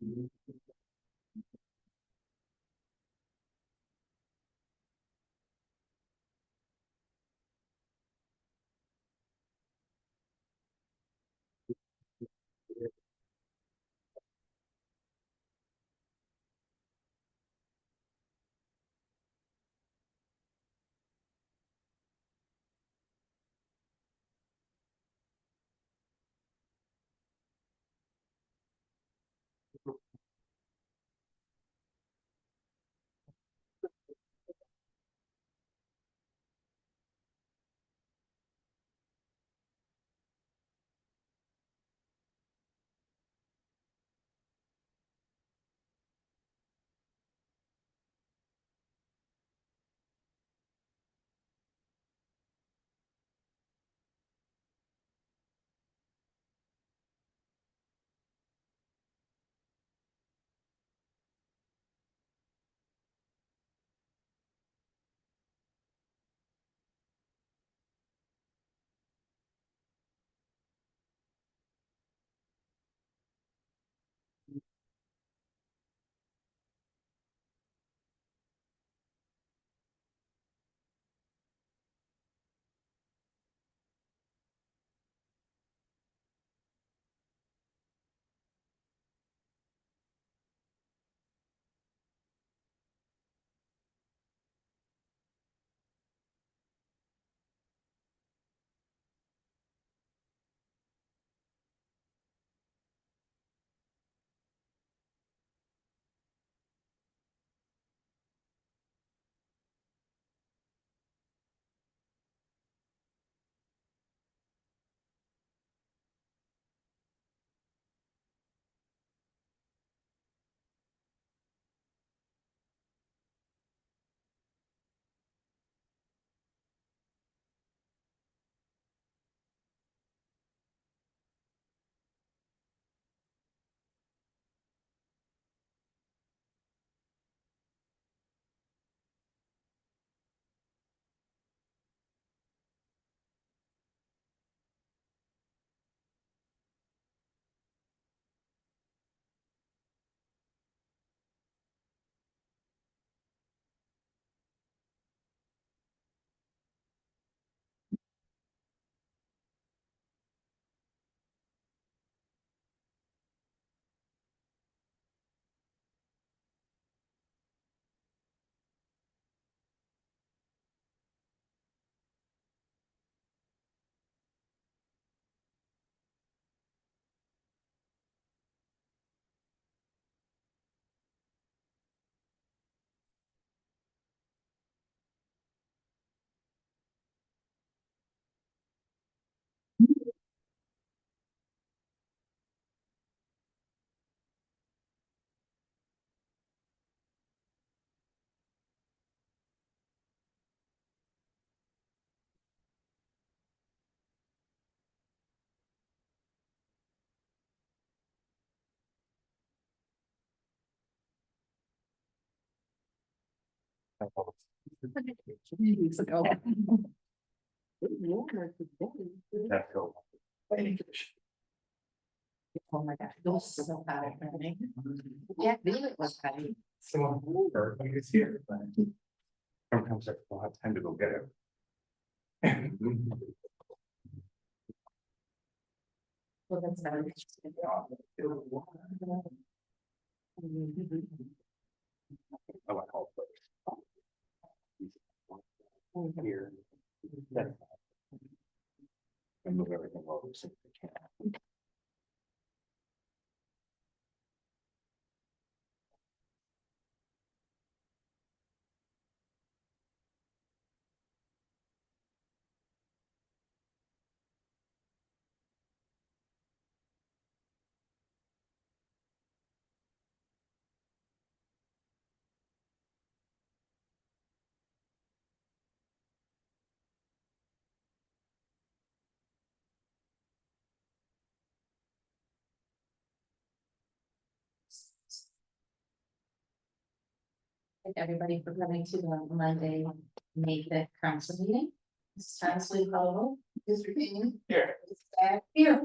Weeks ago. That's cool. Oh my gosh, it was so hot. Yeah, it was hot. Someone older, like it's here, but. Sometimes I don't have time to go get it. Well, that's not. I like all those. Here. And move everything over so they can. Thank everybody for coming to the Monday, May 5th council meeting. This is Thomas Lee Cole, Mr. King. Here. Mr. Back here.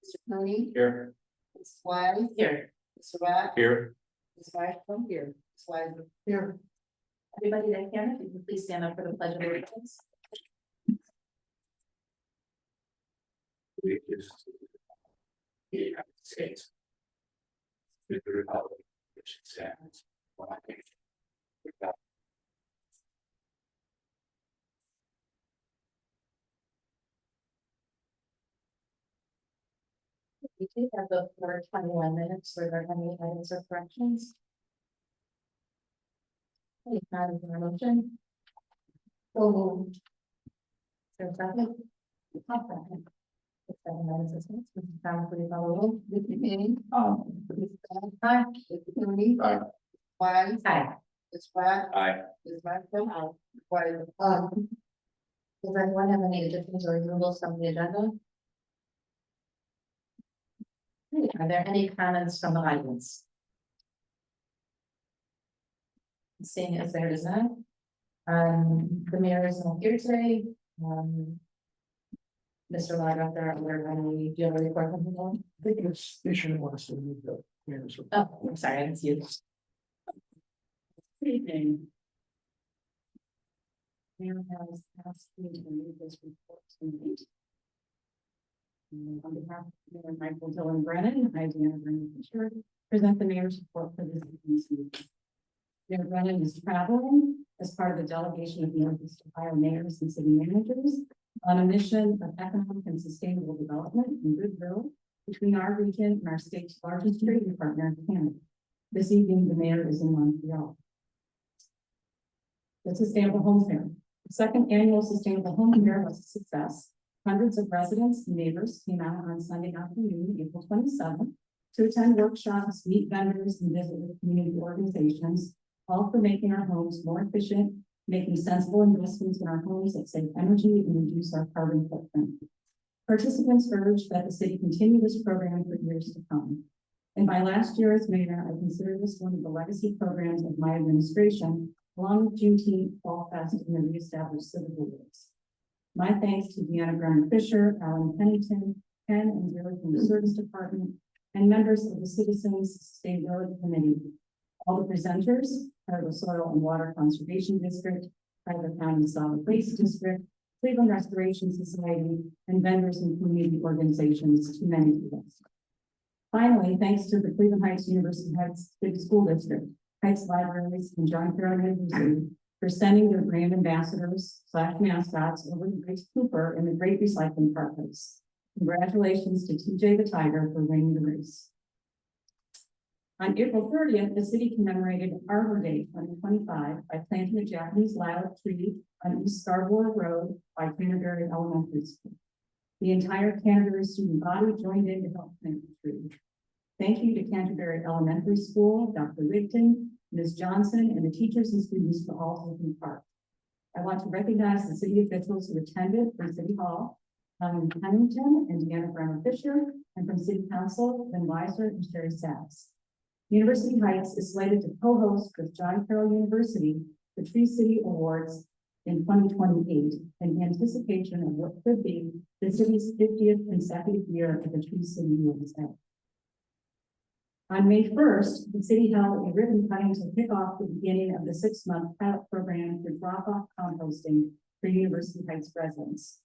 Mr. Mooney. Here. Ms. Wise. Here. Mr. Matt, Here. Ms. Wagner, here, Ms. Wagner, here. Everybody that can, if you could please stand up for the pledge of allegiance. We is the United States. With the republic which stands one nation. Without We do have the 21 minutes. Were there any items or corrections? If not, is there a motion? So moved. Is there a second? I'll second. If there are no assistance, Mrs. Brown, please follow the roll. Mr. Manning, Ms. Aye. Mr. Cooney, Aye. Wise, Aye. Ms. Wagner, Aye. Ms. Wagner, Wagner. Does anyone have any additions or removals from the agenda? Okay, are there any comments from the audience? Seeing as there is none. The mayor is not here today. Mr. Lager, are there any, do you have a report from him? I think it's, they shouldn't want us to move the mayor's report. Oh, I'm sorry, I didn't see you. Good evening. Mayor has asked me to read this report tonight. On behalf of Mayor Michael Dillon Brennan, I, Deanna Brennan Fisher, present the mayor's report for this evening's meeting. Mayor Brennan is traveling as part of the delegation of Northeast Ohio mayors and city managers on a mission of economic and sustainable development and goodwill between our region and our state's largest trading partner, Canada. This evening, the mayor is in Montreal. The Sustainable Home Fair. The second annual Sustainable Home Fair was a success. Hundreds of residents and neighbors came out on Sunday afternoon, April 27th, to attend workshops, meet vendors, and visit with community organizations, all for making our homes more efficient, making sensible investments in our homes that save energy and reduce our carbon footprint. Participants urged that the city continue this program for years to come. And by last year as mayor, I consider this one of the legacy programs of my administration, along with Juneteenth, Fall Fest, and the reestablished Civil Wars. My thanks to Deanna Brown Fisher, Alan Pennington, Ken and Jerry from the Service Department, and members of the Citizens Sustainability Committee, all the presenters, Idaho Soil and Water Conservation District, Idaho County Solid Waste District, Cleveland Restoration Society, and vendors and community organizations, too many to list. Finally, thanks to the Cleveland Heights University Heights Big School District, Heights Libraries, and John Carroll University for sending their brand ambassadors / mascots over to Grace Cooper in the Great Recycling Park race. Congratulations to TJ the Tiger for winning the race. On April 30th, the city commemorated Arbor Day 2025 by planting a Japanese lilac tree on East Scarborough Road by Canterbury Elementary School. The entire Canterbury student body joined in to help plant the tree. Thank you to Canterbury Elementary School, Dr. Rigton, Ms. Johnson, and the teachers and students for all taking part. I want to recognize the city officials who attended from City Hall, Alan Pennington and Deanna Brown Fisher, and from City Council, Ben Weiser and Sherry Sachs. University Heights is slated to co-host with John Carroll University the Tree City Awards in 2028 in anticipation of what could be the city's 50th consecutive year at the Tree City USA. On May 1st, the city held a ribbon cutting to kick off the beginning of the 6-month pilot program for drop-off composting for University Heights residents.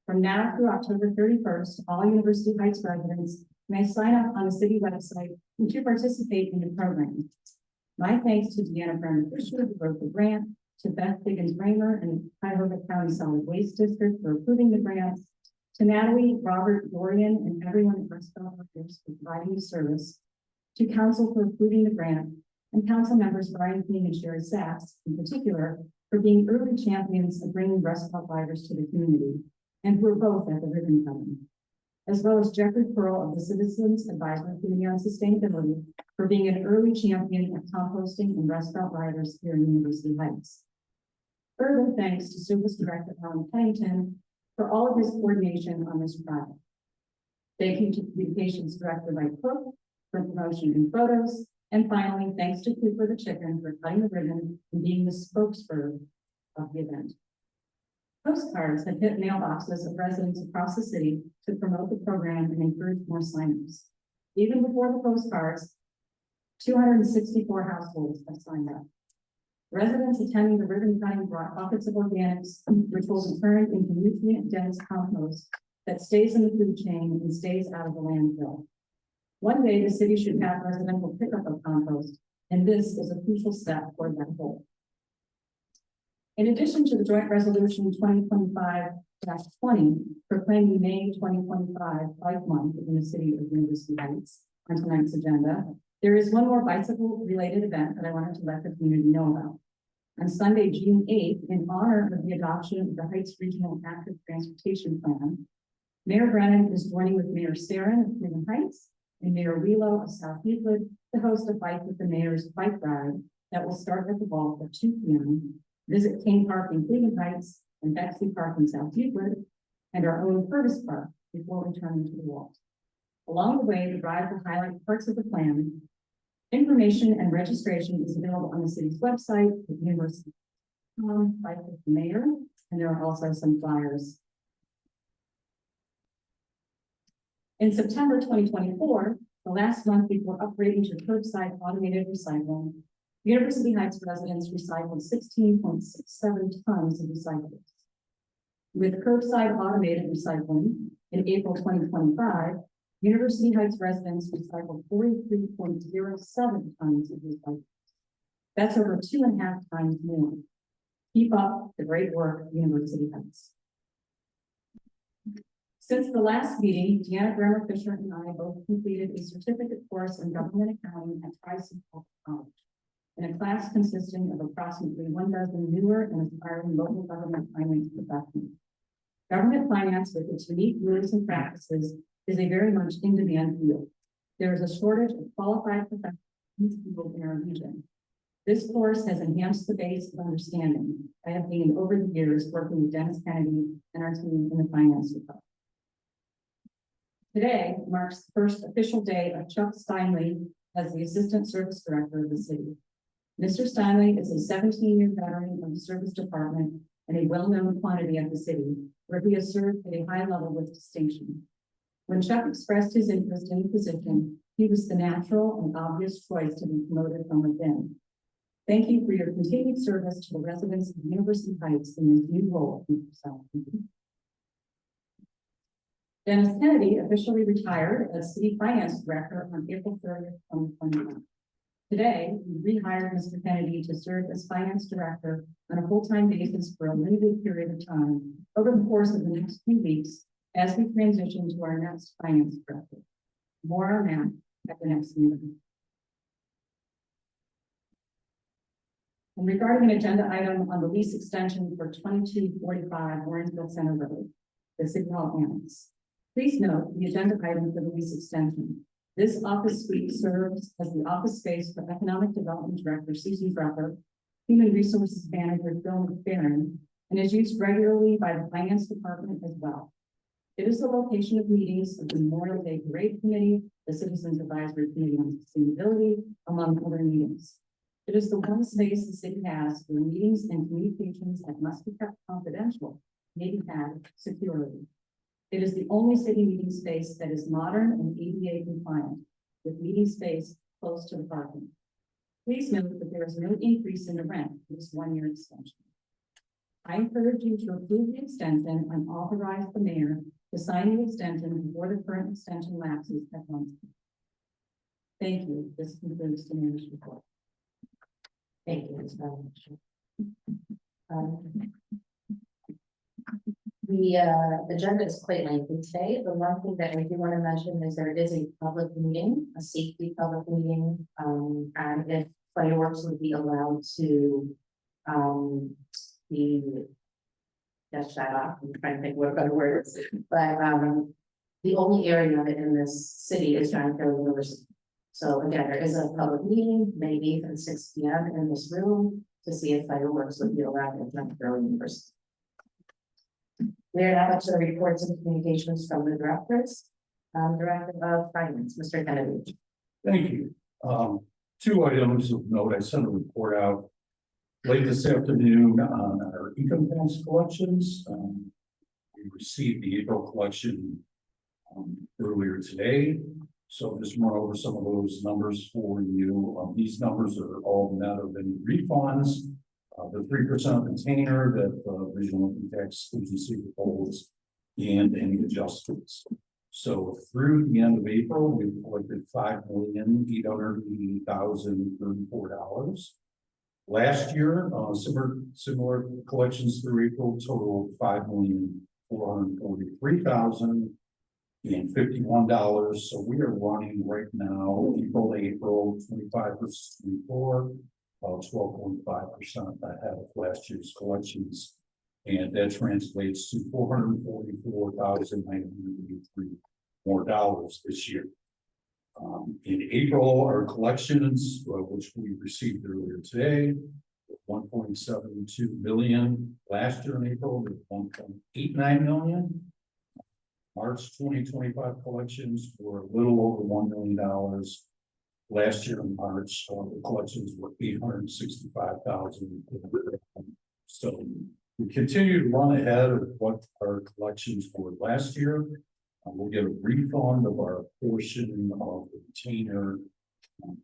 From now through October 31st, all University Heights residents may sign up on the city website to participate in the program. My thanks to Deanna Brown Fisher, who wrote the grant, to Beth Higgins Raymer and Cuyahoga County Solid Waste District for approving the grant, to Natalie, Robert, Dorian, and everyone at Restaurant Workers for providing the service, to council for approving the grant, and council members Brian King and Sherry Sachs, in particular, for being early champions of bringing breast pump riders to the community, and who were both at the ribbon cutting, as well as Jeffrey Pearl of the Citizens Advisory Committee on Sustainability for being an early champion of composting and restaurant riders here in University Heights. Further thanks to Service Director Alan Pennington for all of his coordination on this project. Thank you to Communications Director Mike Cook for promotion and photos. And finally, thanks to Cooper the Chicken for cutting the ribbon and being the spokesperson of the event. Postcards have hit mailboxes of residents across the city to promote the program and encourage more sign-ups. Even before the postcards, 264 households have signed up. Residents attending the ribbon cutting brought buckets of organics, which will be turned into nutrient-dense compost that stays in the food chain and stays out of the landfill. One day, the city should have residential pickup of compost, and this is a crucial step toward that goal. In addition to the joint resolution 2025-20 proclaiming May 2025 Bike Month in the city of University Heights on tonight's agenda, there is one more bicycle-related event that I wanted to let the community know about. On Sunday, June 8th, in honor of the adoption of the Heights Regional Active Transportation Plan, Mayor Brennan is joining with Mayor Sarin of Cleveland Heights and Mayor Wheelo of South Euclid to host a Bike with the Mayor's bike ride that will start at the vault at 2 p.m., visit King Park in Cleveland Heights and Bexley Park in South Euclid, and our own Purvis Park before returning to the vault. Along the way, the ride will highlight parts of the plan. Information and registration is available on the city's website at University Bike with the Mayor, and there are also some flyers. In September 2024, the last month before upgrading to curbside automated recycling, University Heights residents recycled 16.67 tons of recyclables. With curbside automated recycling in April 2025, University Heights residents recycled 43.07 tons of recyclables. That's over 2.5 times more. Keep up the great work, University Heights. Since the last meeting, Deanna Bremer Fisher and I both completed a certificate course in government accounting at Tri-Cities College, in a class consisting of approximately 12 newer and aspiring local government finance professionals. Government finance, with its unique rules and practices, is a very much in-demand field. There is a shortage of qualified professionals in our region. This course has enhanced the base of understanding I have gained over the years working with Dennis Kennedy and our team in the finance department. Today marks the first official day of Chuck Steinley as the Assistant Service Director of the city. Mr. Steinley is a 17-year veteran of the service department and a well-known quantity at the city, where he has served at a high level with distinction. When Chuck expressed his interest in the position, he was the natural and obvious choice to be promoted from within. Thank you for your continued service to the residents of University Heights in this new role. Dennis Kennedy officially retired as City Finance Director on April 30th, 2021. Today, we rehired Mr. Kennedy to serve as Finance Director on a full-time basis for a limited period of time over the course of the next few weeks as we transition to our next Finance Director. More on that at the next meeting. And regarding an agenda item on the lease extension for 2245 Warrensville Center Road, the City Hall Annex. Please note the agenda item for the lease extension. This office suite serves as the office space for Economic Development Director Susan Drucker, Human Resources Manager Bill McFerrin, and is used regularly by the Finance Department as well. It is the location of meetings of the Memorial Day Parade Committee, the Citizens Advisory Committee on Sustainability, among other meetings. It is the one space the city has where meetings and communications that must be kept confidential may be had securely. It is the only city meeting space that is modern and ADA compliant, with meeting space close to the parking. Please note that there is no increase in the rent for this one-year extension. I encourage you to approve the extension and authorize the mayor to sign the extension before the current extension lapses at once. Thank you. This concludes the mayor's report. Thank you, Ms. Bowman. The agenda is quite lengthy today. The one thing that I do want to mention is there is a public meeting, a safety public meeting, and if fireworks would be allowed to be just shut off. I'm trying to think what other words, but the only area in this city is John Carroll University. So again, there is a public meeting, May 8th at 6 p.m. in this room to see if fireworks would be allowed at John Carroll University. We are now up to the reports and communications from the directors. Director of Finance, Mr. Kennedy. Thank you. 2 items of note. I sent a report out late this afternoon on our income tax collections. We received the April collection earlier today. So just run over some of those numbers for you. These numbers are all net of any refunds. The 3% container that regional income tax agency holds and any adjustments. So through the end of April, we've collected $5,880,034. Last year, similar collections through April totaled $5,443,051. So we are running right now, April 25 versus 24, 12.5% ahead of last year's collections. And that translates to $444,983 more dollars this year. In April, our collections, which we received earlier today, 1.72 million. Last year in April, 1.89 million. March 2025 collections were a little over $1 million. Last year in March, the collections were 865,000. So we continue to run ahead of what our collections were last year. We'll get a refund of our portion of the retainer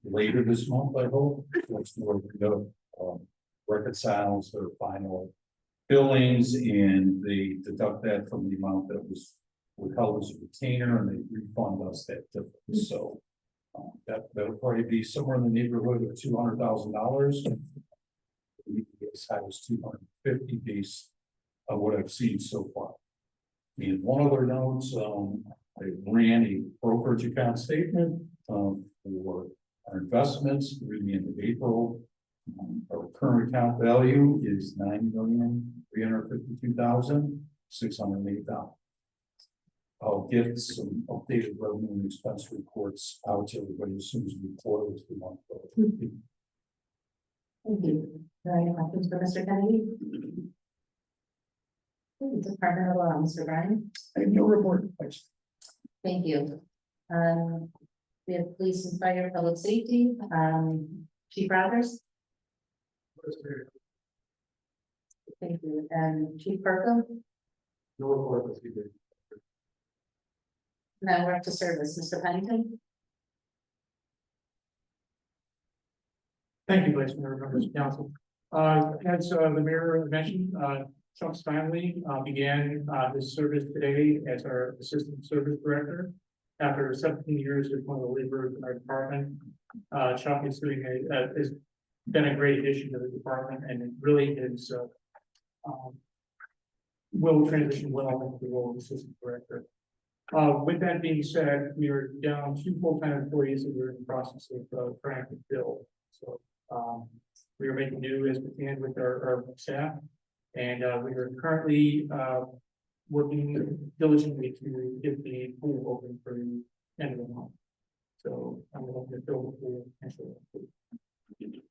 later this month, I hope. That's where we're going to reconcile their final billings, and they deduct that from the amount that was withheld as a retainer, and they refund us that difference. So that'll probably be somewhere in the neighborhood of $200,000. As high as 250 based on what I've seen so far. And one other note, I ran a brokerage account statement for our investments through the end of April. Our current account value is $9,352,608. I'll get some updated revenue and expense reports out to everybody as soon as we close the month. Thank you. Are there any questions for Mr. Kennedy? Department of Law, Mr. Brian. I have no report. Thanks. Thank you. We have police and fire, public safety, Chief Rogers. Thank you. And Chief Perko. No report this evening. Now we're up to service, Mr. Pennington. Thank you, Vice Mayor, members of council. As the mayor mentioned, Chuck Steinley began his service today as our assistant service director. After 17 years as one of the laborers in our department, Chuck is has been a great addition to the department, and it really is will transition well into the role of assistant director. With that being said, we are down 2 full-time employees that we're in the process of trying to fill. So we are making do as we can with our staff, and we are currently working diligently to get the pool open for the end of the month. So I'm going to fill the pool. Thank you.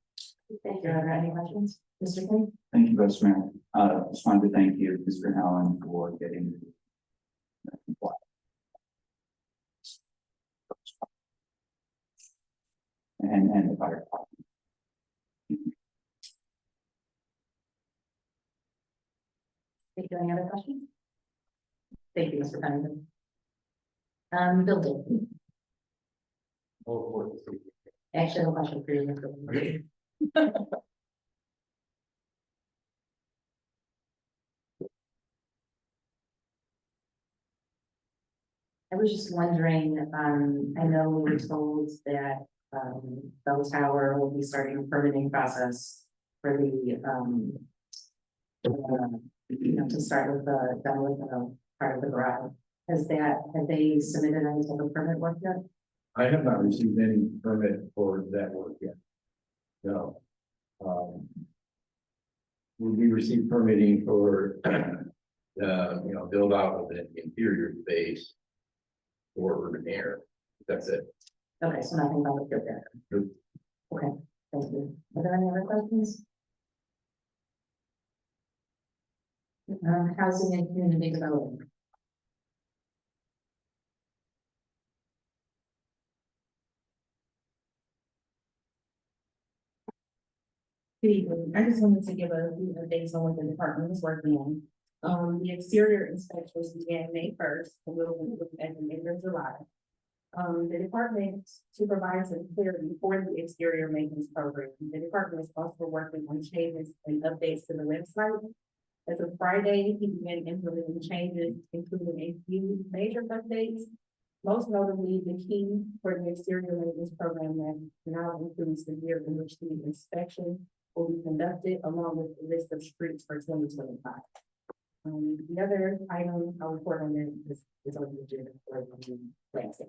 Are there any questions? Mr. King? Thank you, Vice Mayor. Just wanted to thank you, Mr. Allen, for getting and the fire department. Thank you. Any other questions? Thank you, Mr. Pennington. Building. No report this evening. Actually, I have a question for you, Mr. Pennington. I was just wondering, I know we were told that, Bell Tower will be starting a permitting process for the, to start with the, done with the part of the garage. Have they submitted any type of permit work yet? I have not received any permit for that work yet. No. We received permitting for the, build out of the interior space for urban air. That's it. Okay, so nothing about it there. Nope. Okay, thank you. Are there any other questions? Housing and community development. Good evening. I just wanted to give a few updates on what the department is working on. The exterior inspections began May 1st, and will be looking at the end of July. The department supervises and clarity for the exterior maintenance program. The department is also working on changes and updates to the website. As of Friday, he began implementing changes, including a few major updates. Most notably, the key for the exterior maintenance program that now includes the year in which the inspection will be conducted, along with the list of streets for 2025. The other item I'll report on is on the agenda for the landscape.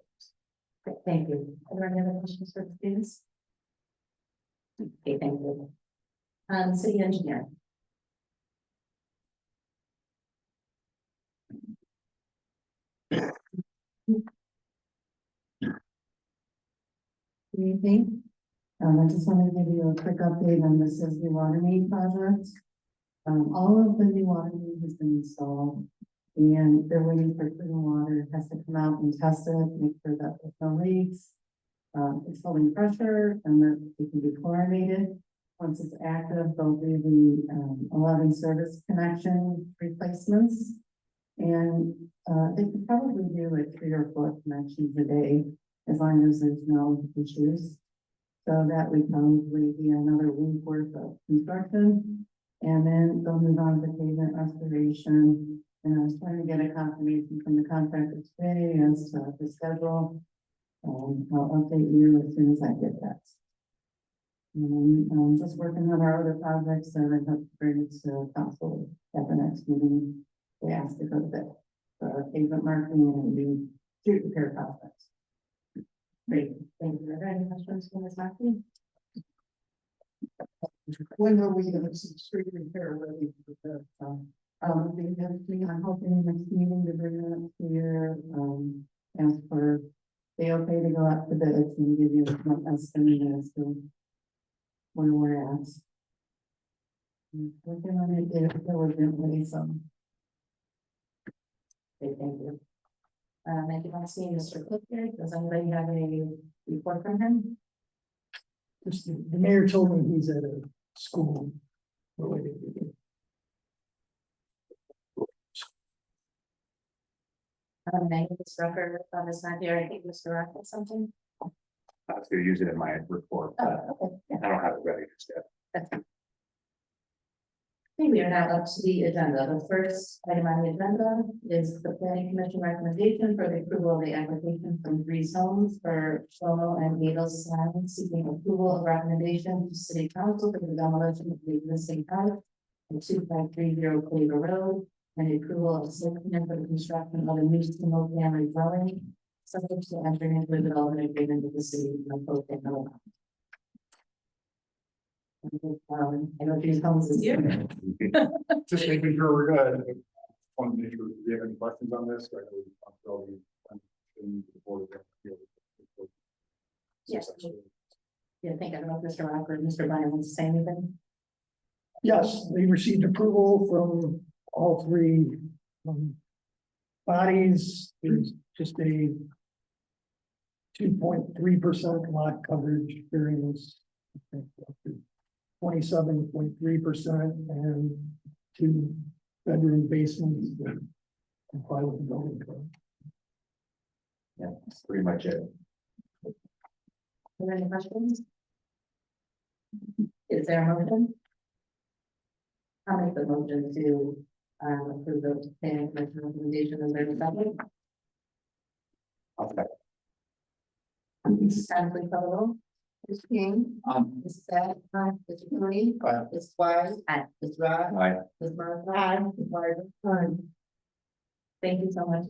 Okay, thank you. Are there any other questions for the students? Okay, thank you. City engineer. Good evening. I just wanted to give you a quick update on the Sisley Water Main project. All of the new water main has been installed and they're waiting for clean water. It has to come out and test it, make sure that there's no leaks. It's holding pressure and that it can be chlorinated. Once it's active, they'll do the 11 service connection replacements. And they could probably do like 3 or 4 connections a day, as long as there's no issues. So that would probably be another week worth of construction. And then they'll move on to pavement restoration. And I was trying to get a confirmation from the contractor today as to the schedule. I'll update you as soon as I get that. And I'm just working on our other projects that I hope to bring to council at the next meeting. They asked to go to the pavement marking and the street repair projects. Great, thank you. Are there any questions for Ms. Markey? When are we gonna see street repair ready for that? I'm hoping next meeting to bring it up here, ask for they okay to go out to bids and give you an estimate as to where we're at. Working on it diligently, so. Okay, thank you. I do not see Mr. Cook here. Does anybody have a report from him? Just the mayor told me he's at a school related to it. Thank you, Mr. Rucker, is not here. I think Mr. Rucker has something. I was gonna use it in my report, but Oh, okay. Yeah. I don't have it ready just yet. That's fine. Okay, we are now up to the agenda. The first item on the agenda is the planning commission recommendation for the approval of the application from Breeze Homes for Shlomo and Gatos Land, seeking approval of recommendation to city council for the demolition of the existing house at 2530 Cleaver Road, and the approval of site plan for the construction of a new single family dwelling, subject to entering into a development agreement with the city of both. I know Breeze Homes is here. Just making sure we're good. Want to make sure, do you have any questions on this? I know we talked about the board of appeals. Yes. Yeah, I don't know if Mr. Rock or Mr. Bynum wants to say anything. Yes, they received approval from all 3 bodies. There's just a 2.3% lot coverage variance. 27.3% and 2 bedroom basements that comply with the building code. Yeah, that's pretty much it. Are there any questions? Is there a motion? I'll make the motion to approve the planning commission recommendation as there is second. Okay. Mrs. Stanley, please call the roll. Mr. King, Mrs. Sad, Mr. Cooney, Aye. Mrs. Wise, Aye. Mrs. Rock, Aye. Ms. Martha, Ms. Martin. Thank you so much.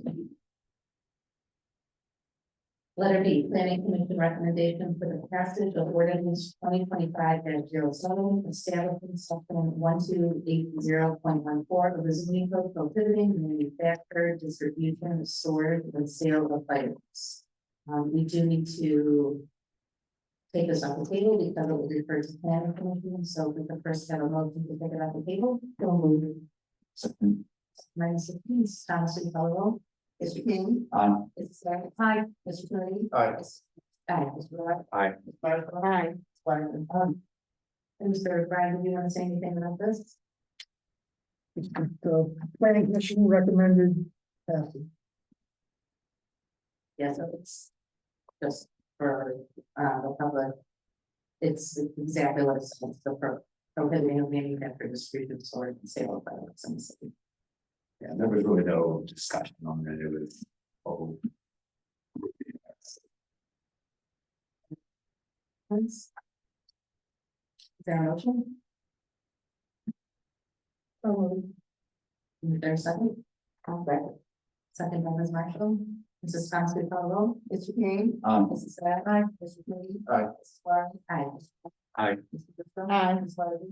Letter B, planning commission recommendation for the passage of ordinance 2025-07, establishing section 1280.14 of the zoning code prohibiting the manufacture, distribution, storage, and sale of fireworks. We do need to take this off the table because it will refer to planning commission, so we can first have a motion to take it off the table. Don't move. Minus 16, Thomas, you call the roll. Mr. King, Mrs. Sad, Aye. Mr. Cooney. Aye. Aye, Mr. Rock. Aye. Ms. Martha. Aye. Ms. Martin. And Mr. Brian, do you want to say anything about this? The planning commission recommended passage. Yes, so it's just for, the public. It's exactly what it's, prohibiting of manufacturing, distribution, storage, and sale of fireworks in the city. Yeah, there was really no discussion on it, it was. Oh. Is there a motion? Is there a second? Second by Ms. Marshall. Mrs. Thompson, call roll. Mr. King. Mrs. Sad. Aye. Mr. Moody. Aye. Mrs. Suarez. Aye. Aye. Mr. Driscoll. Aye. Ms. Weatherby.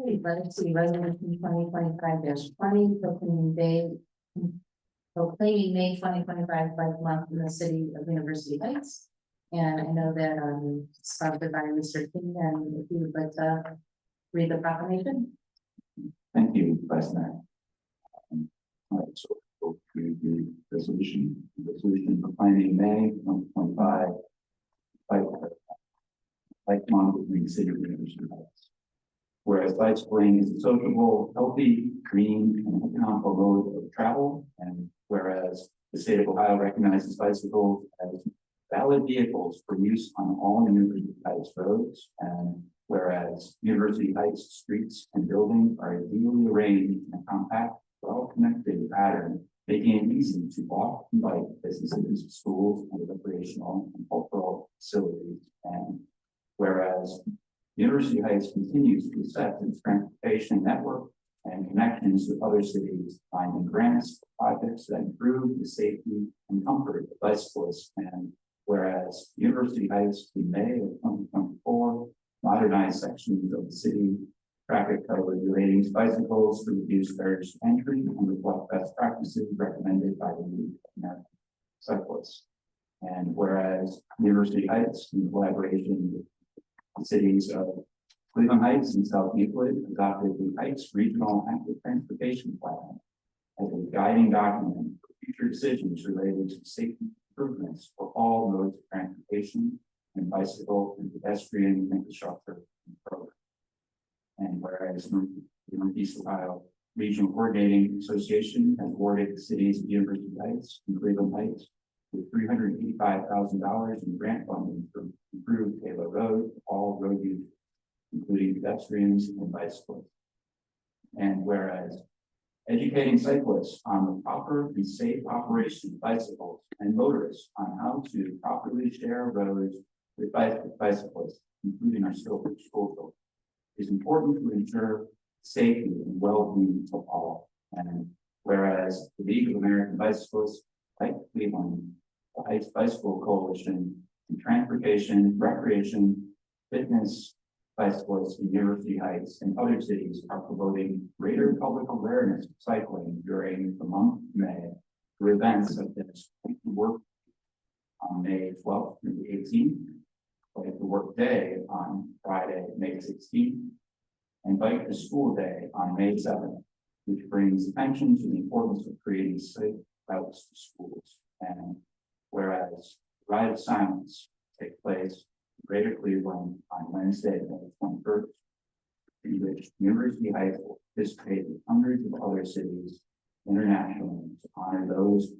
Okay, let's see, resolution 2025-20, proclaiming May 2025 Bike Month in the city of University Heights. And I know that, sponsored by Mr. King, and if you would like to read the proclamation. Thank you, Vice Mayor. All right, so we'll do the resolution proclaiming May 2025 Bike Month in the city of University Heights. Whereas bicycling is a sociable, healthy, green, and economical mode of travel, and whereas the state of Ohio recognizes bicycles as valid vehicles for use on all University Heights roads, and whereas University Heights streets and buildings are ideally arranged in a compact, well-connected pattern, making it easy to walk and bike businesses, schools, and recreational and cultural facilities, and whereas University Heights continues to assess its transportation network and connections with other cities, finding grants for projects that improve the safety and comfort of bicyclists. And whereas University Heights, in May of 2024, modernized sections of the city traffic code relating to bicycles to reduce barriers to entry and reflect best practices recommended by the League of American Cyclists. And whereas University Heights, in collaboration with the cities of Cleveland Heights and South Euclid, adopted the Heights Regional Active Transportation Plan as a guiding document for future decisions related to safety improvements for all modes of transportation and bicycle and pedestrian infrastructure program. And whereas the Northeast Ohio Regional Coordinating Association has awarded the cities of University Heights and Cleveland Heights with $385,000 in grant funding for improved Taylor Road, all road use, including pedestrians and bicyclists. And whereas educating cyclists on the proper and safe operation of bicycles and motorists on how to properly share roads with bicyclists, including our school children, is important to ensure safety and well-being of all. And whereas the League of American Bicyclists, like Cleveland, the Heights Bicycle Coalition, and Transportation, Recreation, Fitness, bicyclists in University Heights and other cities are promoting greater public awareness of cycling during the month of May through events such as Work on May 12th through the 18th, like the Work Day on Friday, May 16th, and Bike to School Day on May 7th, which brings attention to the importance of creating safe routes to schools. And whereas Ride of Silence take place in Greater Cleveland on Wednesday, May 21st, in which University Heights will participate with hundreds of other cities internationally to honor those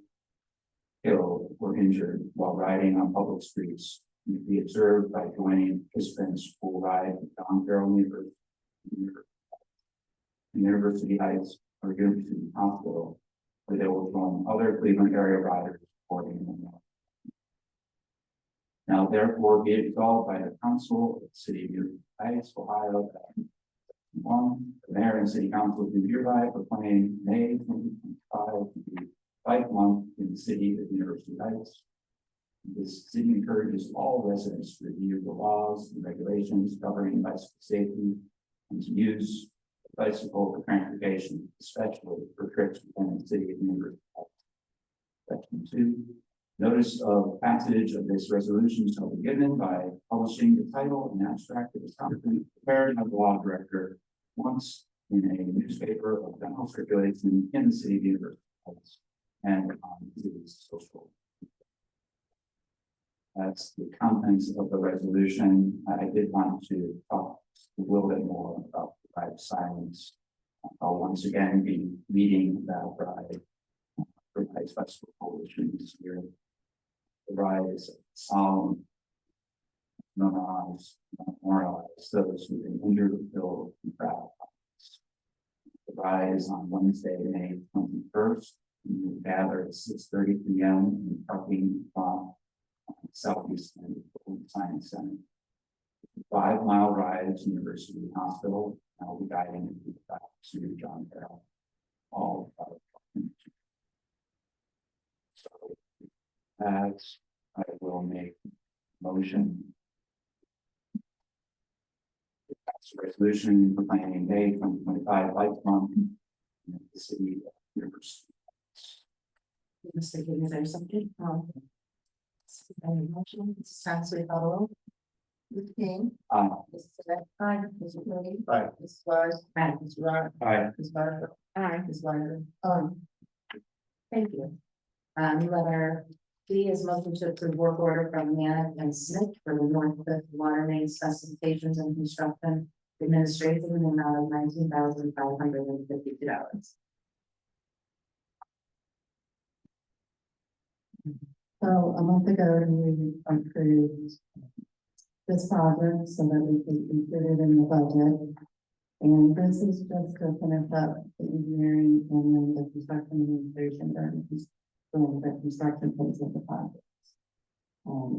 killed or injured while riding on public streets, and to be observed by joining participants who will ride at John Carroll University Heights or University Hospital, where they will join other Cleveland area riders supporting them. Now, therefore, be it resolved by the Council of the City of University Heights, Ohio, that one, the mayor and city council do hereby proclaim May 2025 to be Bike Month in the city of University Heights. This city encourages all residents to review the laws and regulations governing bicycle safety and to use the bicycle for transportation, especially for trips within the city of University Heights. Section 2. Notice of passage of this resolution shall be given by publishing the title and abstract of this document prepared by the law director once in a newspaper of general circulation in the city of University Heights and on the city's social. That's the contents of the resolution. I did want to talk a little bit more about the Ride of Silence. I'll once again be leading that ride for the Heights Festival Coalition this year. rise solemn. Memorialize those who've been injured, killed, and trapped. The rise on Wednesday, May 21st. We will gather at 6:30 p.m. in parking lot southeast end of the Science Center. 5-mile ride to University Hospital. I will be guiding you back to John Carroll. All of so as I will make motion. Pass a resolution proclaiming May 2025 Lights Month in the city of University. Mr. King, is there something? Any motion, Mrs. Thompson, follow. Mr. King. Aye. Mrs. Smith. Aye. Mr. Mooney. Aye. Mrs. Flowers. Aye. Mr. Rock. Aye. Ms. Barker. Aye. Ms. Wyder. Thank you. Letter D is motion to approve work order from Manick and Smith for the North Cliff Water Main specifications and construction administration in the amount of $19,552. So a month ago, we approved this project so that we could include it in the budget. And this is just to finish up the engineering and then the construction administration during the construction phase of the project.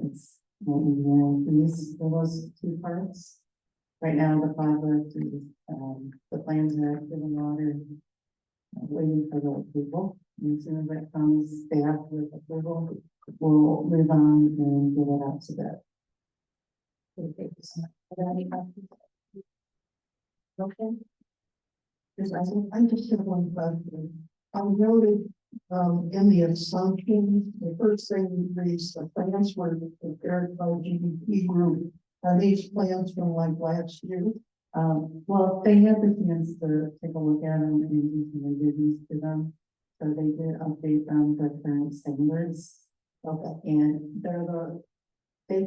It's engineering piece for those two parts. Right now, the project is, the plans are for the water, waiting for the approval. And as soon as that comes, staff with approval, we'll move on and get it out to bid. Thank you so much. Are there any questions? Okay. I just have one question. I noted, in the assumptions, the first thing we reads, the plans were prepared by GDP Group. Are these plans from like last year? Well, they had the chance to take a look at them and do some revisions to them. So they did update them to current standards. Okay, and they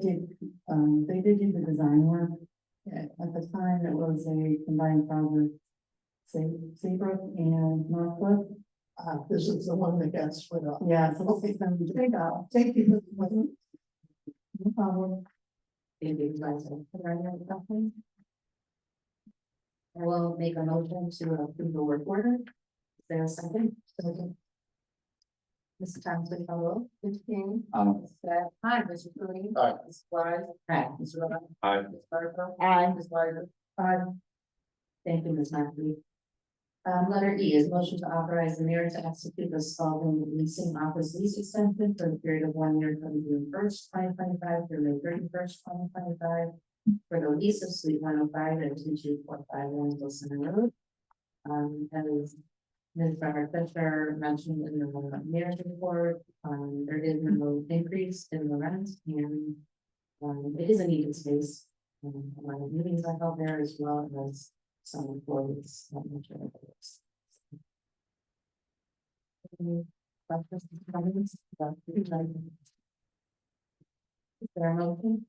did do the design work. At the time, it was a combined project, Seabrook and Northwood. This is the one that got split up. Yeah, so this is them, Thank you. no problem. Thank you, guys. Are there any other questions? I will make a motion to approve the work order. Is there a second? Second. Mr. Thompson, follow. Mr. King. Aye. Mrs. Smith. Aye. Mr. Mooney. Aye. Mrs. Flowers. Aye. Mr. Rock. Aye. Ms. Barker. Aye. Ms. Wyder. Thank you, Ms. Matthew. Letter E is motion to authorize the mayor to execute the Spalding leasing office lease extension for the period of 1 year from June 1st, 2025 through May 31st, 2025 for the lease of Suite 105 and 2245 Lansville Center Road. As Ms. Barbara Fisher mentioned in the mayor's report, there is no increase in the rent and it is a needed space. A lot of meetings I held there as well as some employees. Any questions, comments? Is there a motion?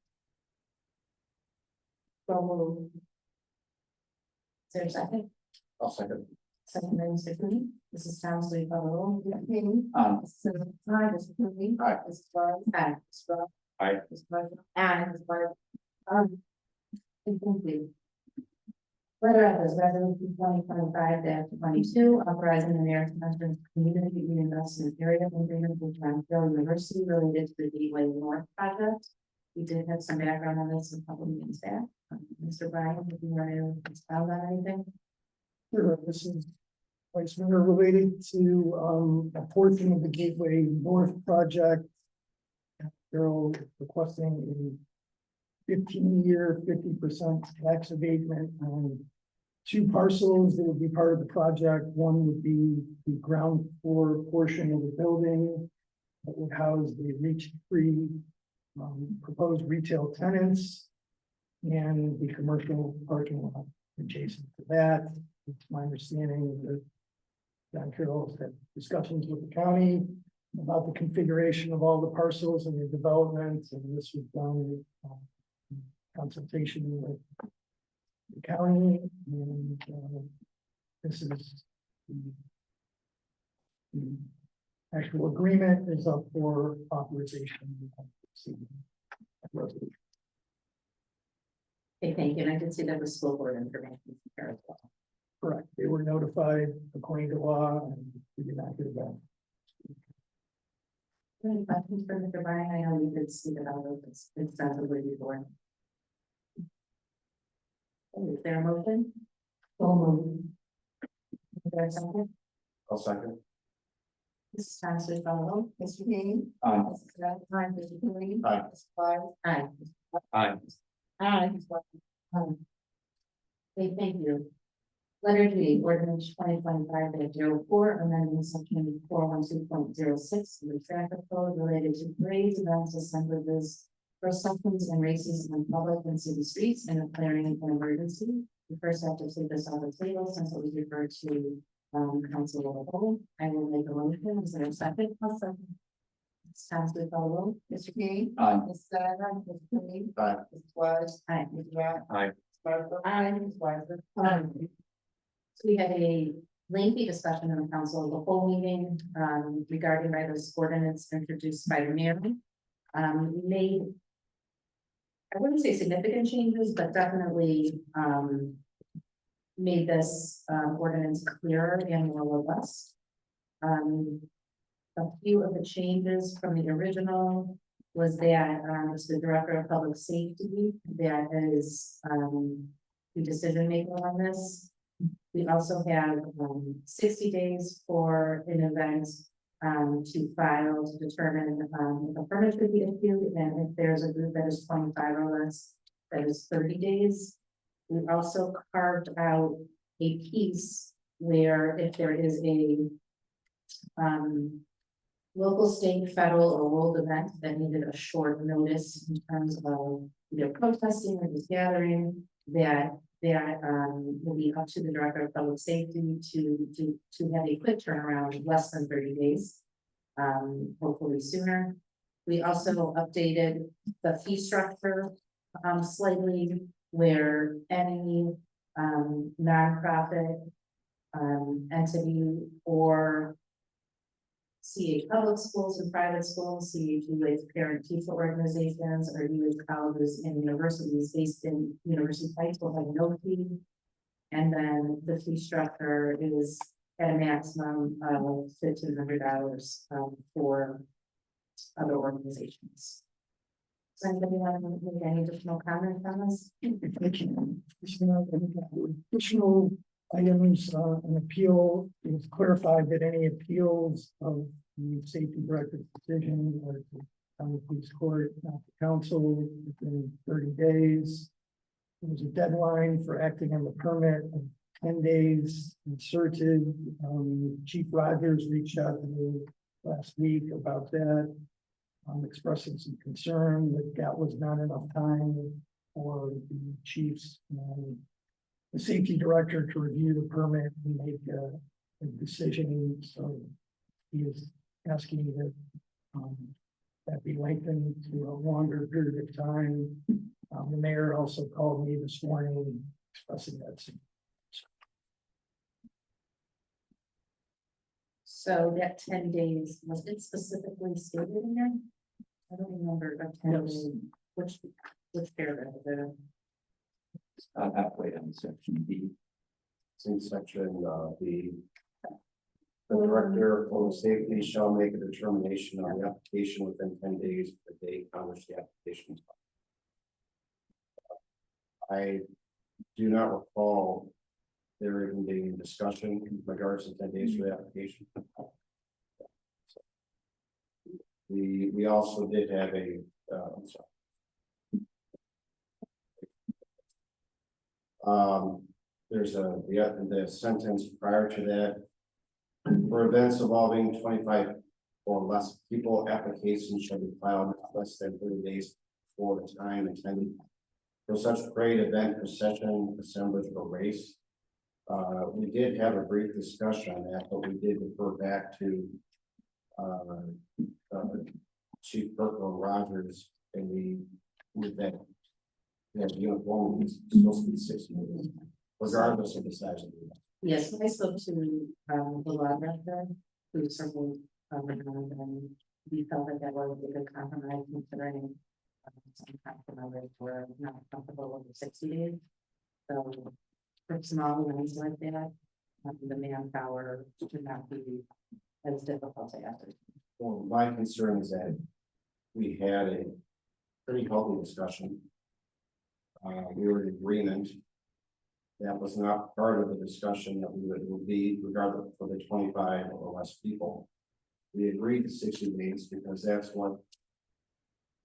So moved. Is there a second? I'll second. Second by Mr. Cooney. Mrs. Townsley, follow roll. Mr. King. Aye. Mrs. Smith. Aye. Mr. Mooney. Aye. Mrs. Flowers. Aye. Mr. Rock. Aye. Ms. Barker. Aye. Ms. Wyder. Thank you. Letter F is resolution 2025-22, authorizing the mayor to enter into community reinvestment area agreement with John Carroll University related to the Gateway North project. We did have some background on this a couple meetings back. Mr. Bryan, if you want to expound on anything? Sure, this is Vice Mayor related to a portion of the Gateway North project. They're requesting a 15-year, 50% tax abatement on 2 parcels that would be part of the project. One would be the ground floor portion of the building that would house the reach-free proposed retail tenants and the commercial parking lot adjacent to that. It's my understanding that John Carroll's had discussions with the county about the configuration of all the parcels and the development, and this was done in consultation with the county, and this is the actual agreement is up for authorization. Okay, thank you. And I did see that was school board information here as well. Correct, they were notified according to law and we did not get that. Any questions for Mr. Bryan? I know you did see that all of this extensively before. Okay, is there a motion? Is there a second? I'll second. Mrs. Thompson, follow. Mr. King. Aye. Mrs. Smith. Aye. Mr. Cooney. Aye. Mrs. Wise. Aye. Aye. Aye. Okay, thank you. Letter G, ordinance 2025-04, amending section 412.06 of the traffic code related to parades, events, assemblages, processions, and races on public and city streets, and declaring an emergency. We first have to take this off the table since it was referred to council as a whole. I will make a motion. Is there a second? I'll second. It's time to follow. Mr. King. Aye. Mrs. Smith. Mr. Cooney. Aye. Mrs. Wise. Aye. Mr. Rock. Aye. Martha. Aye. Mrs. Wiseman. So we had a lengthy discussion in the council of the whole meeting regarding by this ordinance introduced by the mayor. We made, I wouldn't say significant changes, but definitely made this ordinance clearer and more robust. A few of the changes from the original was that it's the director of public safety that is the decision maker on this. We also have 60 days for an event to file to determine if a permit should be issued, and if there's a group that is 25 or less, that is 30 days. We also carved out a piece where if there is a local, state, federal, or world event that needed a short notice in terms of either protesting or just gathering, that will be up to the director of public safety to have a quick turnaround, less than 30 days, hopefully sooner. We also updated the fee structure slightly, where any nonprofit entity or CH public schools and private schools, CH parent teacher organizations, or UH colleges and universities based in university sites will have no fee. And then the fee structure is at a maximum of $1,500 for other organizations. Does anybody want to make any additional comments on this? Additional items, an appeal, it was clarified that any appeals of the safety director's decision or to the police court, not the council, within 30 days. There was a deadline for acting on the permit of 10 days inserted. Chief Rogers reached out to me last week about that, expressing some concern that was not enough time for the chiefs and the safety director to review the permit and make a decision. So he is asking that that be lengthened to a longer period of time. The mayor also called me this morning expressing that. So that 10 days, was it specifically stated in there? I don't remember. But 10 days. Which paragraph is it? Halfway down section B. It's in section the director of public safety shall make a determination on the application within 10 days of the date on which the application is filed. I do not recall there even being a discussion in regards to 10 days for the application. We also did have a I'm sorry. There's the sentence prior to that. For events involving 25 or less people, applications shall be filed less than 30 days before the time intended for such parade, event, procession, assemblage, or race. We did have a brief discussion on that, but we did refer back to Chief Burko Rogers, and we with that uniform is supposed to be 60 days, regardless of the size of the event. Yes, I spoke to the law director, who certainly And we felt that that was a good compromise considering some compromises were not comfortable with the 60 days. So for small ones like that, the manpower should not be as difficult to answer. Well, my concern is that we had a pretty healthy discussion. We were in agreement. That was not part of the discussion that would be regardless for the 25 or less people. We agreed to 60 days because that's what,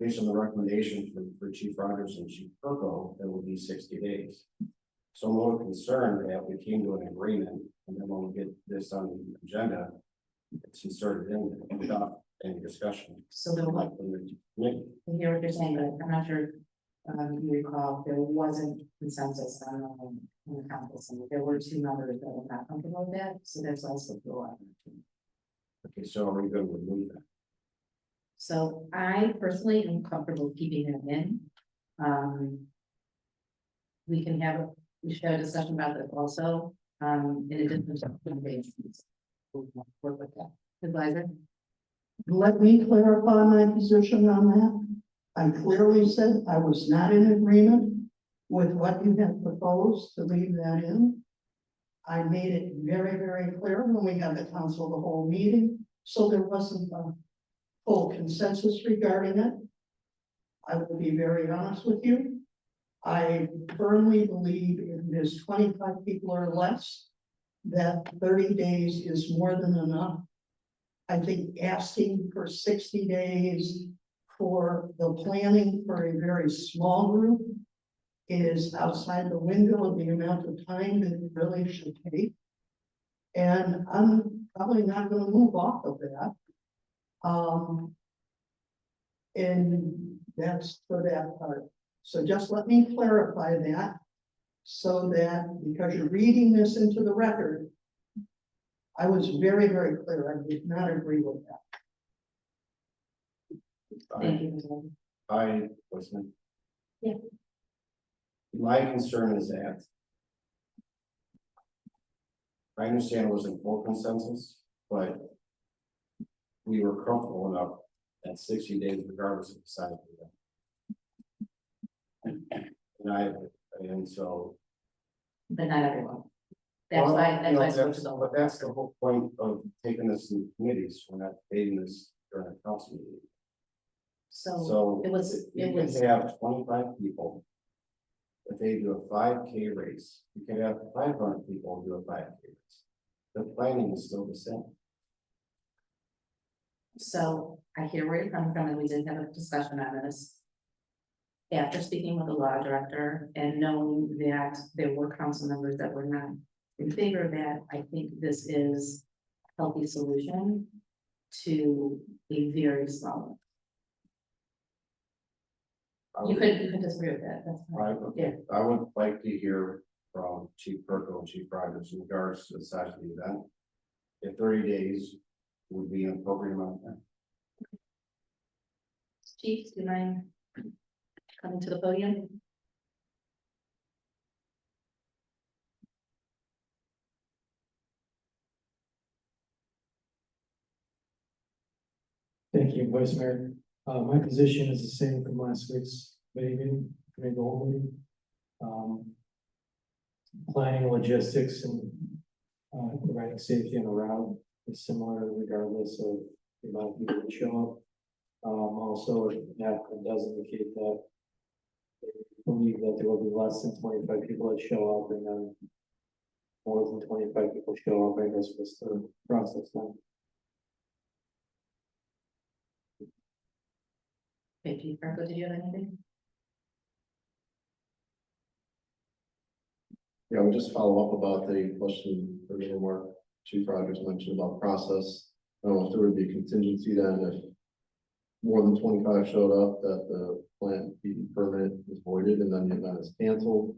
based on the recommendation for Chief Rogers and Chief Perko, it will be 60 days. So I'm more concerned that we came to an agreement and then when we get this on the agenda, it's inserted in without any discussion. So there Like was, from the committee. I hear what you're saying, but I'm not sure you recall, there wasn't consensus on the council. So there were 2 members that were not comfortable with that, so that's also the law. Okay, so are we going to remove that? So I personally am comfortable keeping it in. We can have, we should have a discussion about this also, in addition to recommendations. We'll work with that. Advisor? Let me clarify my position on that. I clearly said I was not in agreement with what you had proposed to leave that in. I made it very, very clear when we had the council the whole meeting, so there wasn't a full consensus regarding it. I will be very honest with you. I firmly believe if there's 25 people or less, that 30 days is more than enough. I think asking for 60 days for the planning for a very small group is outside the window of the amount of time that it really should take. And I'm probably not going to move off of that. And that's for that part. So just let me clarify that so that because you're reading this into the record, I was very, very clear. I did not agree with that. Thank you. I listen. Yeah. My concern is that I understand it was in full consensus, but we were comfortable enough at 60 days regardless of the size of the event. And so. But not everyone. That's Well, why, you that's know, why I spoke to the. But that's the whole point of taking this in committees. We're not debating this during a council meeting. So It was, you can have 25 people. If they do a 5K race, you can have 500 people do a 5K race. The planning is still the same. so I hear where you're coming from, and we did have a discussion on this. After speaking with the law director and knowing that there were council members that were not in favor of that, I think this is a healthy solution to a very small I one. You would- could disagree with that, that's I fine. would- Yeah. I would like to hear from Chief Perko and Chief Rogers in regards to the size of the event. If 30 days would be an appropriate amount of time. Chief, do you mind coming to the podium? Thank you, Vice Mayor. My position is the same from last week's meeting, planning logistics and providing safety on the route is similar regardless of the amount of people that show up. Also, that does indicate that they believe that there will be less than 25 people that show up, and then more than 25 people show up. I guess what's the process then? Okay, Chief Franco, did you have anything? Yeah, we'll just follow up about the question or the remark Chief Rogers mentioned about process. I don't know if there would be a contingency then if more than 25 showed up that the plant permit is voided and then the event is canceled.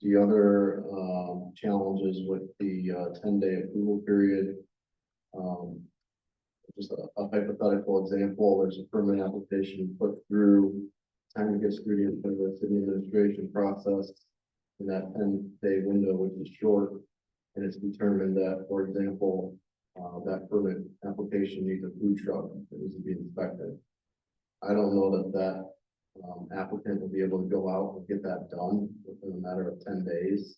The other challenges with the 10-day approval period. Just a hypothetical example, there's a permit application put through, time gets through the city administration process in that 10-day window, which is short, and it's determined that, for example, but that permit application needs a food truck that needs to be inspected. I don't know that applicant will be able to go out and get that done within a matter of 10 days.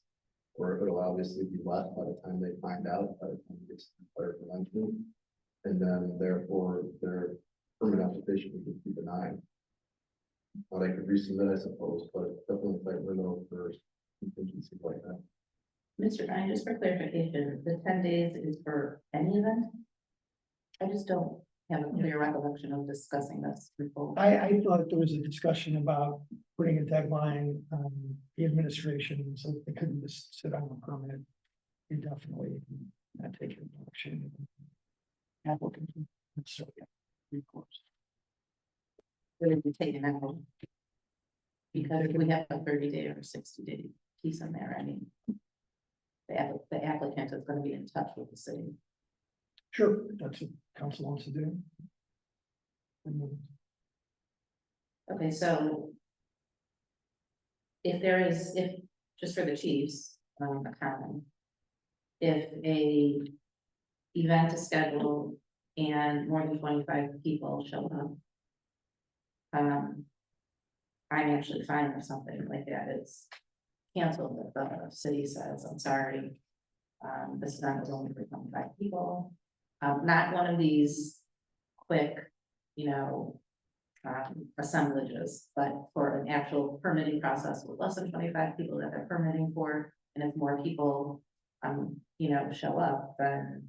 Or it'll obviously be less by the time they find out, by the time it gets to fire prevention. And then therefore their permit application would be denied. Well, they could resubmit, I suppose, but it's definitely a tight window for contingency like that. Mr. Ryan, just for clarification, the 10 days is for any event? I just don't have a clear recollection of discussing this before. I thought there was a discussion about putting a deadline on the administration, so they couldn't just sit on the permit indefinitely, and not take any action. Applicant, so, yeah, recourse. Would it be taken out? Because we have a 30-day or 60-day piece in there, I mean. The applicant is gonna be in touch with the city. Sure, that's what council wants to do. Okay, so. If just for the chiefs, a comment. If a event is scheduled and more than 25 people show up. I'm actually fine if something like that is canceled, if the city says, I'm sorry. This event is only for 25 people. Not one of these quick, assemblages, but for an actual permitting process with less than 25 people that they're permitting for. And if more people, show up, then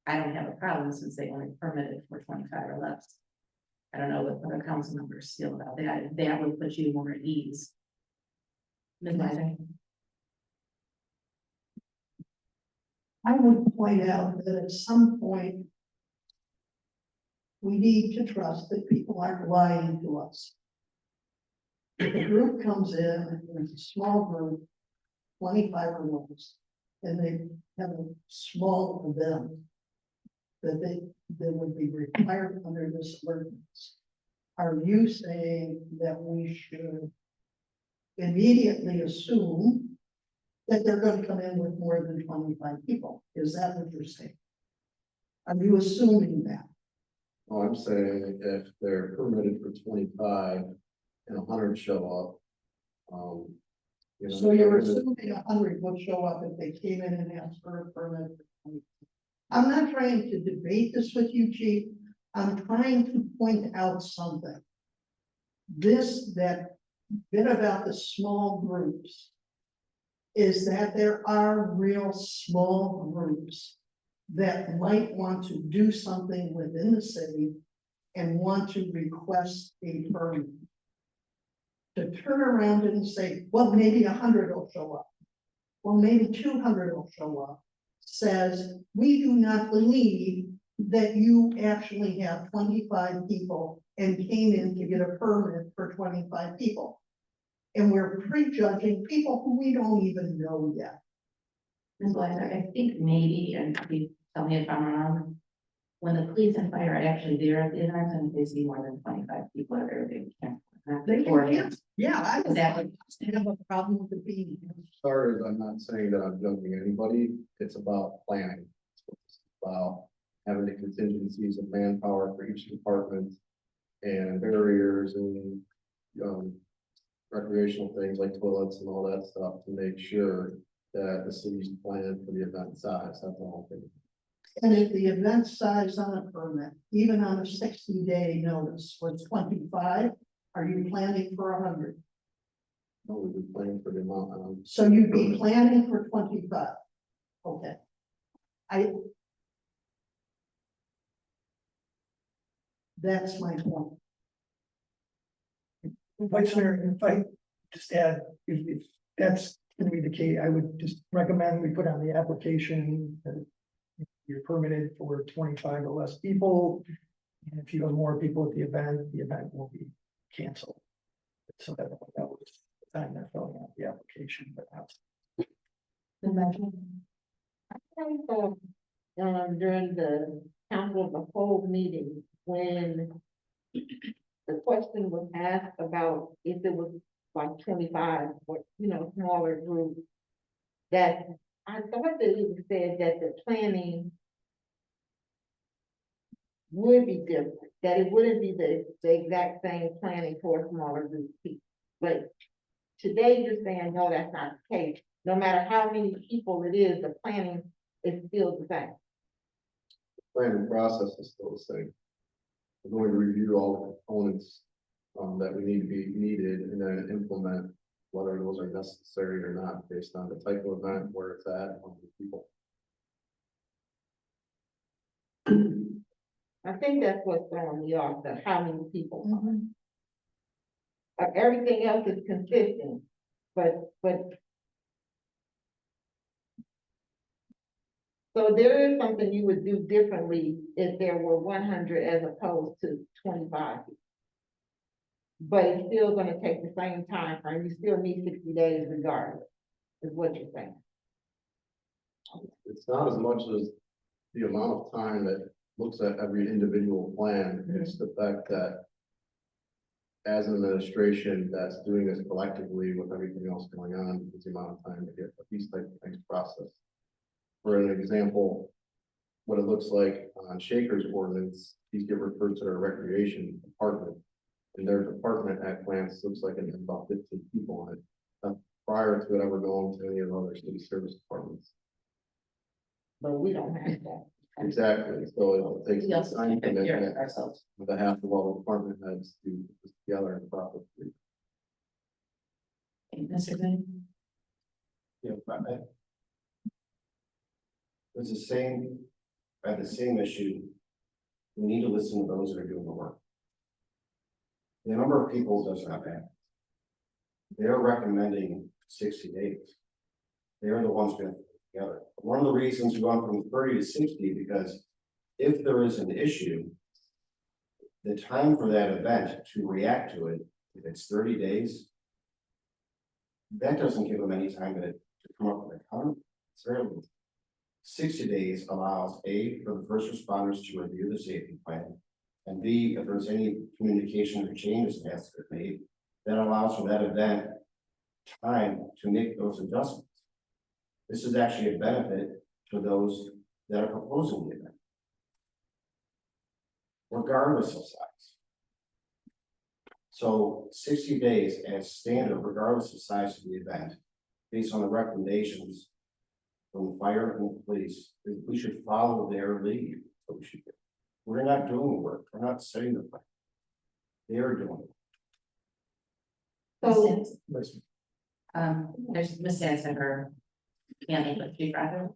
I don't have a problem since they only permitted for 25 or less. I don't know what other council members feel about that. That would put you more at ease. Ms. Lysick? I would point out that at some point, we need to trust that people aren't lying to us. If a group comes in, and there's a small group, 25 or less, and they have a small event, that would be required under this ordinance. Are you saying that we should immediately assume that they're going to come in with more than 25 people? Is that what you're saying? Are you assuming that? Oh, I'm saying if they're permitted for 25 and 100 show up. So you're assuming 100 would show up if they came in and asked for a permit. I'm not trying to debate this with you, Chief. I'm trying to point out something. That bit about the small groups is that there are real small groups that might want to do something within the city and want to request a permit. To turn around and say, well, maybe 100 will show up. Well, maybe 200 will show up. Says, we do not believe that you actually have 25 people and came in to get a permit for 25 people. And we're prejudging people who we don't even know yet. Ms. Lysick, I think maybe, and please tell me if I'm wrong, when the police and fire are actually there at the event and they see more than 25 people are there, they can't. They can't. Yeah, I would Exactly. have a problem with the being. Starters, I'm not saying that I'm judging anybody. It's about planning. It's about having the contingencies of manpower for each department and barriers and recreational things like toilets and all that stuff to make sure that the city's planned for the event size. That's all I'm thinking. And if the event size on a permit, even on a 60-day notice, was 25, are you planning for 100? No, we've been planning for the amount. So you'd be planning for 25. Okay. That's my point. Vice Mayor, if I just add, if that's gonna be the case, I would just recommend we put on the application that you're permitted for 25 or less people. And if you have more people at the event will be canceled. So that was the time they're filling out the application, but that's. During the council of the whole meeting, when the question was asked about if it was like 25 or, smaller group, that I thought that it said that the planning would be different, that it wouldn't be the exact same planning for a smaller group of people. But today you're saying, no, that's not the case. No matter how many people it is, the planning is still the same. Planning process is still the same. We're going to review all the components that we need to be needed and then implement whether those are necessary or not based on the type of event, where it's at, how many people. I think that's what's throwing me off, the how many people. Everything else is consistent, but. So there is something you would do differently if there were 100 as opposed to 25. But it's still gonna take the same time frame, you still need 60 days regardless, is what you're saying. It's not as much as the amount of time that looks at every individual plan, it's the fact that as an administration that's doing this collectively with everything else going on, it's the amount of time to get these type of things processed. For an example, what it looks like on Shaker's ordinance, these get referred to their recreation department. And their department at glance looks like it has about 15 people on it, prior to it ever going to any of the other city service departments. But we don't have that. Exactly, so it takes We also time keep it here commitment ourselves. on behalf of all the department heads to put this together and process. Mr. Good? Yeah, it's the same, at the same issue. We need to listen to those that are doing the work. The number of people does not matter. They're recommending 60 days. They're the ones going to put it together. One of the reasons we went from 30 to 60, because if there is an issue, the time for that event to react to it, if it's 30 days, that doesn't give them any time to come up with a comment. It's very little. 60 days allows A, for the first responders to review the safety plan, and B, if there's any communication or changes that has to be made, that allows for that event time to make those adjustments. This is actually a benefit to those that are proposing the event, regardless of size. So 60 days as standard, regardless of size of the event, based on the recommendations from the fire and the police, we should follow their lead. So we should do. We're not doing the work. We're not setting the plan. They're doing it. So, There's Ms. Sampson, her hand, but she's rather.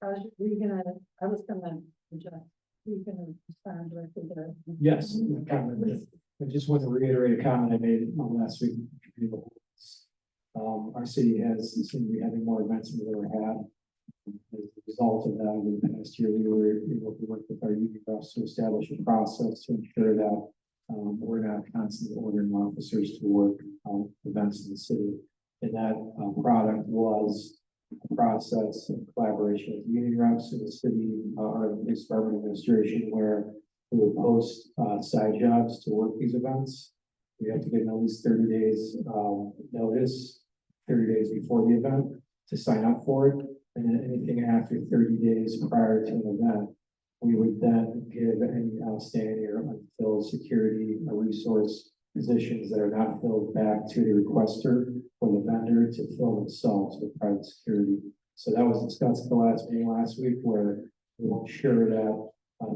I was gonna, were gonna respond directly to. Yes, I just want to reiterate a comment I made last week. Our city seemed to be having more events than we ever had. As a result of that, over the past year, we were able to work with our union reps to establish a process to ensure that we're not constantly ordering officers to work events in the city. And that product was a process in collaboration with union reps in the city, or the police department administration, where we would post side jobs to work these events. We have to give them at least 30 days notice, 30 days before the event to sign up for it. And then anything after 30 days prior to an event, we would then give any outstanding or unfilled security or resource positions that are not filled back to the requester or the vendor to fill themselves with private security. So that was discussed at the last meeting last week, where we will ensure that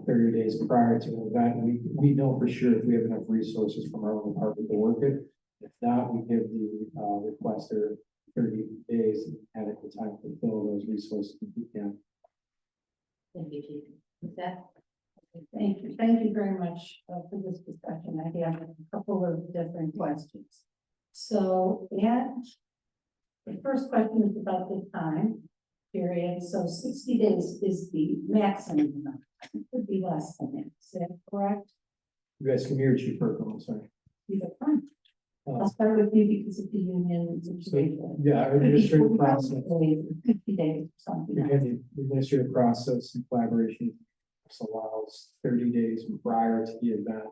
30 days prior to an event, we know for sure if we have enough resources from our own department to work it. If not, we give the requester 30 days adequate time to fill those resources if we can. Thank you, Chief. With that, Thank you very much for this discussion. I have a couple of different questions. So, the first question is about the time period. So 60 days is the maximum amount. It could be less than that. Is that correct? You guys can hear Chief Burkham, I'm sorry. Either fine. I'll start with you because of the union situation. Yeah, our Could be administrative 45 process. days, 50 days, something. Again, the administrative process in collaboration allows 30 days prior to the event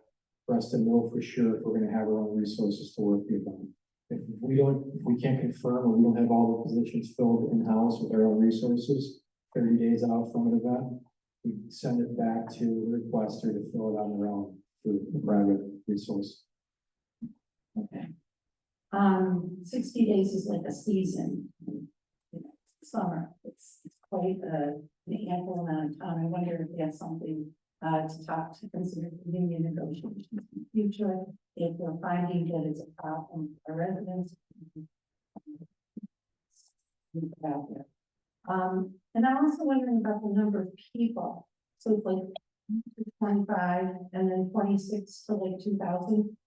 for us to know for sure if we're going to have our own resources to work the event. If we can't confirm or we don't have all the positions filled in-house with our own resources 30 days out from an event, we send it back to the requester to fill it on their own through the private resource. Okay. 60 days is like a season. You know, summer, it's quite an ample amount of time. I wonder if that's something to talk to consider for union negotiations in the future. If we're finding that it's a problem for residents. Out there. And I'm also wondering about the number of people. So it's like 25 and then 26 to like 2,000.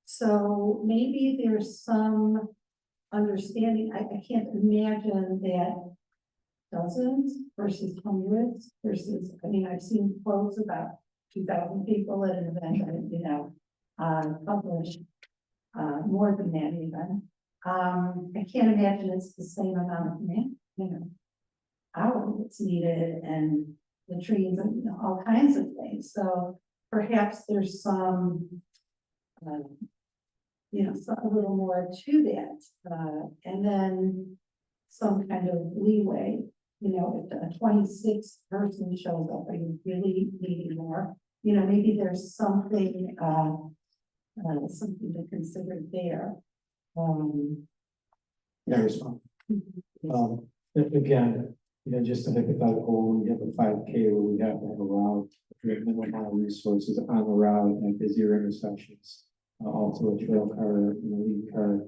So maybe there's some understanding. I can't imagine that dozens versus hundreds versus, I mean, I've seen quotes about 2,000 people at an event that, you know, published more than that even. I can't imagine it's the same amount of man, you know, hour that's needed and the trees and, you know, all kinds of things. So perhaps there's some, you know, a little more to that. And then some kind of leeway, you know, if a 26 person shows up, are you really needing more? You know, maybe there's something, something to consider there. Yeah, respond. Again, you know, just a hypothetical, we have a 5K where we have to have a route, minimum amount of resources on the route and busier intersections. Also a trail car and a lead car.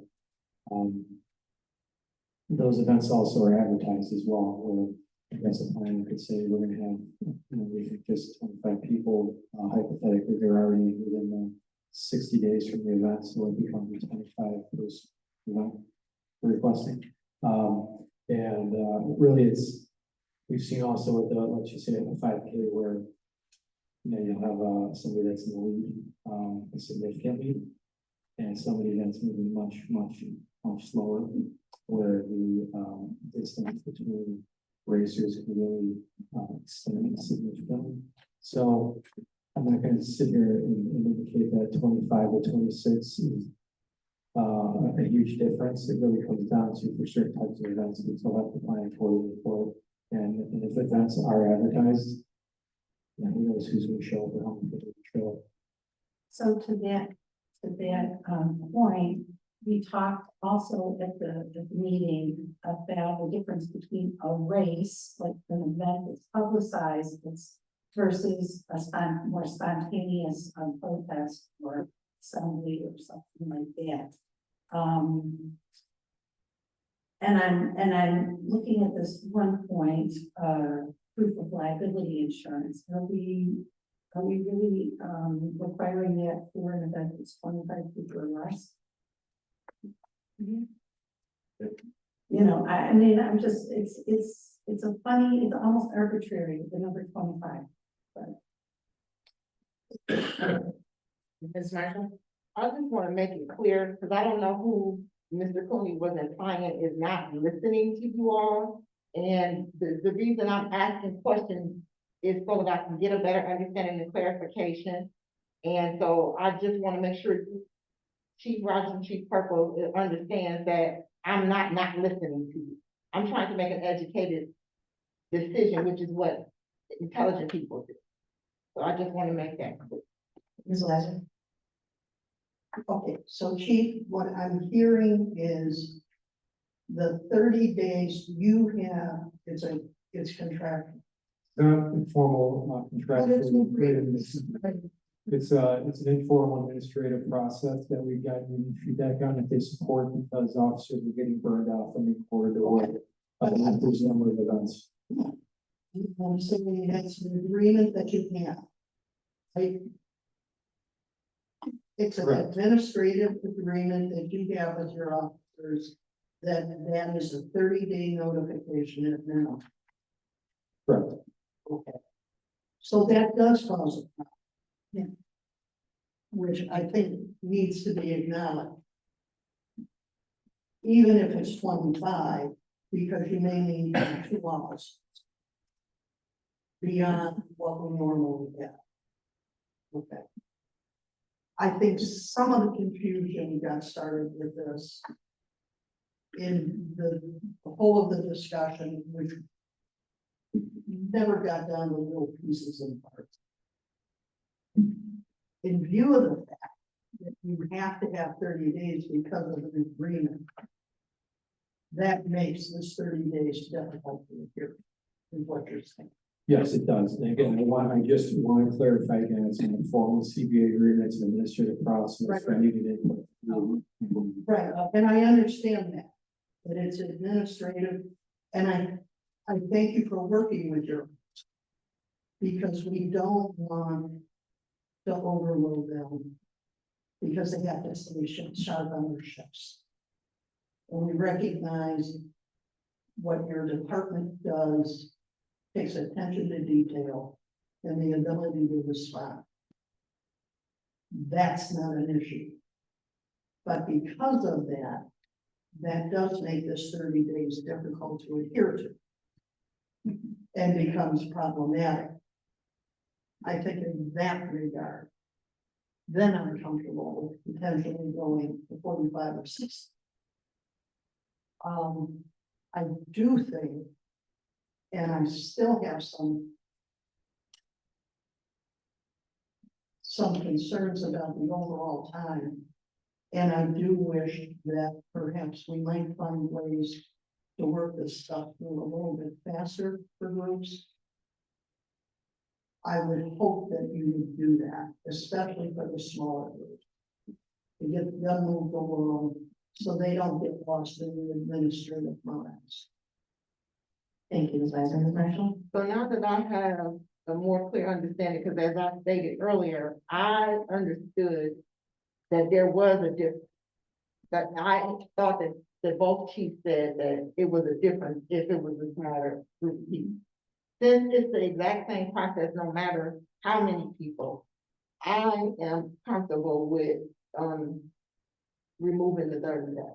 Those events also are advertised as well, where I guess a plan could say we're gonna have, you know, we think just 25 people, hypothetically, they're already within the 60 days from the event, so it becomes 25 for this event we're requesting. Really it's, we've seen also with the, let's just say a 5K where, you know, you'll have somebody that's in the lead, a significant lead, and somebody that's moving much slower, where the distance between racers can really extend significantly. So I'm not going to sit here and indicate that 25 to 26 is a huge difference. It really comes down to for certain types of events, we still have to plan accordingly for it. And if events are advertised, you know, who knows who's going to show up or how many people will show up. So to that point, we talked also at the meeting about the difference between a race, like an event that's publicized, versus a more spontaneous protest or assembly or something like that. And I'm looking at this one point, proof of liability insurance. Are we really requiring that for an event that's 25 people or less? You know, I mean, I'm just, it's a funny, it's almost arbitrary, the number 25, but. Ms. Marshall, I just want to make it clear, because I don't know who Mr. Cooney was implying is not listening to you all. And the reason I'm asking questions is so that I can get a better understanding and clarification. And so I just want to make sure Chief Rogers and Chief Purple understands that I'm not listening to you. I'm trying to make an educated decision, which is what intelligent people do. So I just want to make that clear. Ms. Lazar? Okay, so Chief, what I'm hearing is the 30 days you have, it's contractual. The informal contractual agreement. It's an informal administrative process that we've got feedback on that they support because officers are getting burned out from the corridor. There's a number of events. I'm saying that's an agreement that you have. Right? It's an administrative agreement that you have with your officers, that is a 30-day notification at minimum. Correct. Okay. So that does cause a problem. Yeah. Which I think needs to be acknowledged. Even if it's 25, because you may need 2 hours beyond what we normally get. Okay. I think some of the confusion got started with this in the whole of the discussion, which never got down to little pieces and parts. In view of the fact that you have to have 30 days because of an agreement, that makes this 30 days difficult to hear, is what you're saying. Yes, it does. And again, I just want to clarify again, it's an informal CBA agreement, it's an administrative process. Right. I needed it. Right, and I understand that it's administrative, and I thank you for working with your, because we don't want to overload them, because they have to stay sharp on their shifts. And we recognize what your department does, takes attention to detail, and the ability to respond. That's not an issue. But because of that, that does make this 30 days difficult to adhere to. And becomes problematic. I think in that regard, then I'm comfortable with potentially going to 45 or 60. I do think, and I still have some concerns about the overall time. And I do wish that perhaps we might find ways to work this stuff through a little bit faster for groups. I would hope that you would do that, especially for the smaller groups. To get them moved along so they don't get lost in the administrative morass. Thank you, Ms. Weiser. Ms. Marshall? So now that I have a more clear understanding, because as I stated earlier, I understood that there was a difference. That I thought that both chiefs said that it was a difference if it was a smaller group of people. Since it's the exact same process, no matter how many people, I am comfortable with, removing the 30 days.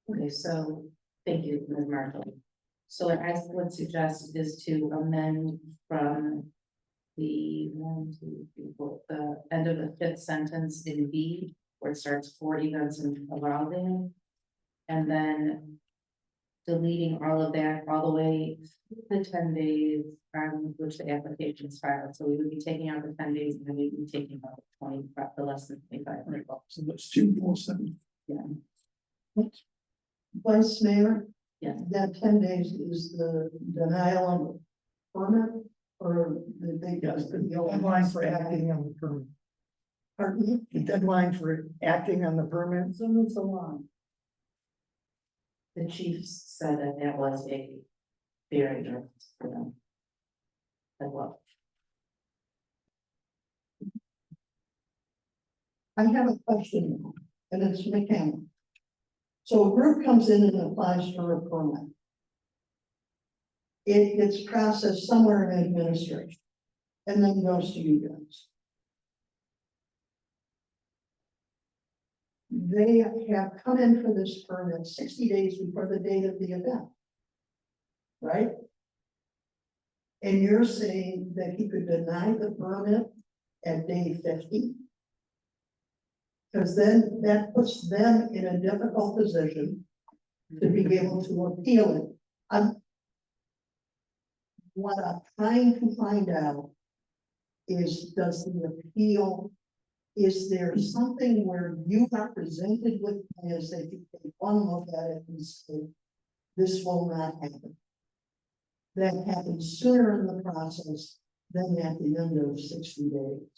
Okay, so, thank you, Ms. Marshall. So what I would suggest is to amend from the the end of the fifth sentence in B, where it starts 40 events and allowed in. And then deleting all of that all the way to the 10 days from which the application is filed. So we would be taking out the 10 days and then we'd be taking out the less than 2,500 bucks. So that's 247. Yeah. Vice Mayor, Yes. that 10 days is the denial of permit, or the Yes, the deadline for acting on the permit. Pardon me? The deadline for acting on the permit. So moves along. The chiefs said that that was a very good for them. As well. I have a question, and it's mechanical. So a group comes in and applies for a permit. It gets processed somewhere in administration, and then goes to you guys. They have come in for this permit 60 days before the date of the event. Right? And you're saying that he could deny the permit at day 50? Because then that puts them in a difficult position to be able to appeal it. What I'm trying to find out is, does the appeal, is there something where you are presented with plans that you take one look at it and say, this will not happen? That happens sooner in the process than at the end of 60 days.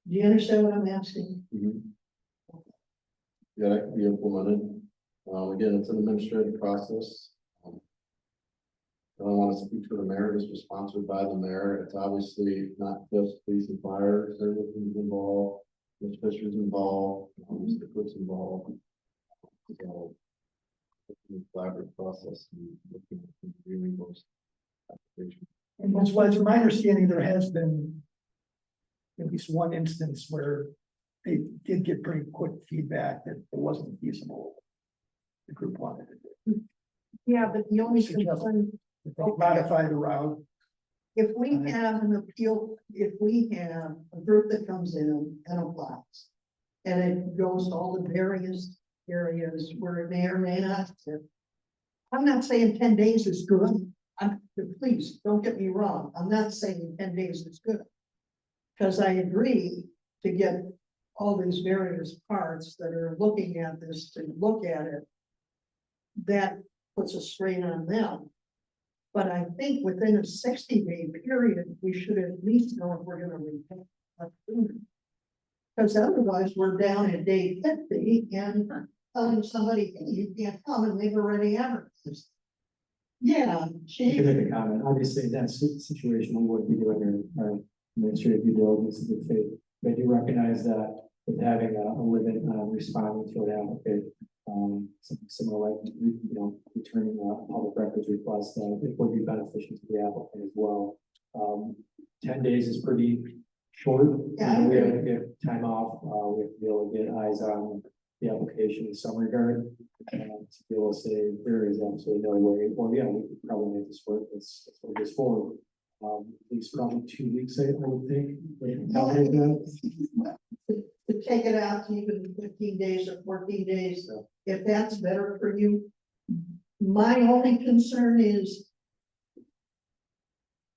Do you understand what I'm asking? Yeah, that can be implemented. Again, it's an administrative process. I don't want to speak for the mayor, this was sponsored by the mayor, it's obviously not just police and fire services involved, Ms. Fisher's involved, Mr. Cook's involved. So, it's a collaborative process and looking at reviewing those applications. And Ms. Weiser, my understanding, there has been at least one instance where they did get pretty quick feedback that it wasn't feasible. The group wanted to do. Yeah, but the only concern, They modify the route. if we have an appeal, if we have a group that comes in and applies, and it goes to all the various areas where it may or may not fit, I'm not saying 10 days is good. Please, don't get me wrong. I'm not saying 10 days is good. Because I agree to get all these various parts that are looking at this to look at it. That puts a strain on them. But I think within a 60-day period, we should at least know if we're gonna repay. Because otherwise, we're down at day 50 and telling somebody, hey, you can't come, and they've already advertised. Yeah, You can she, make a comment. Obviously, in that situation, we would be doing our administrative due diligence in good faith. But I do recognize that with having a limit on responding to an applicant, something similar like, returning a public records request, it would be beneficial to the applicant as well. 10 days is pretty short. Yeah, We have to get time off, we have to be able to get eyes on the application in some regard. And to be able to say there is absolutely no way, well, yeah, we could probably make this work, let's move this forward. At least probably 2 weeks, I would think. to take it out to even 15 days or 14 days, if that's better for you. My only concern is,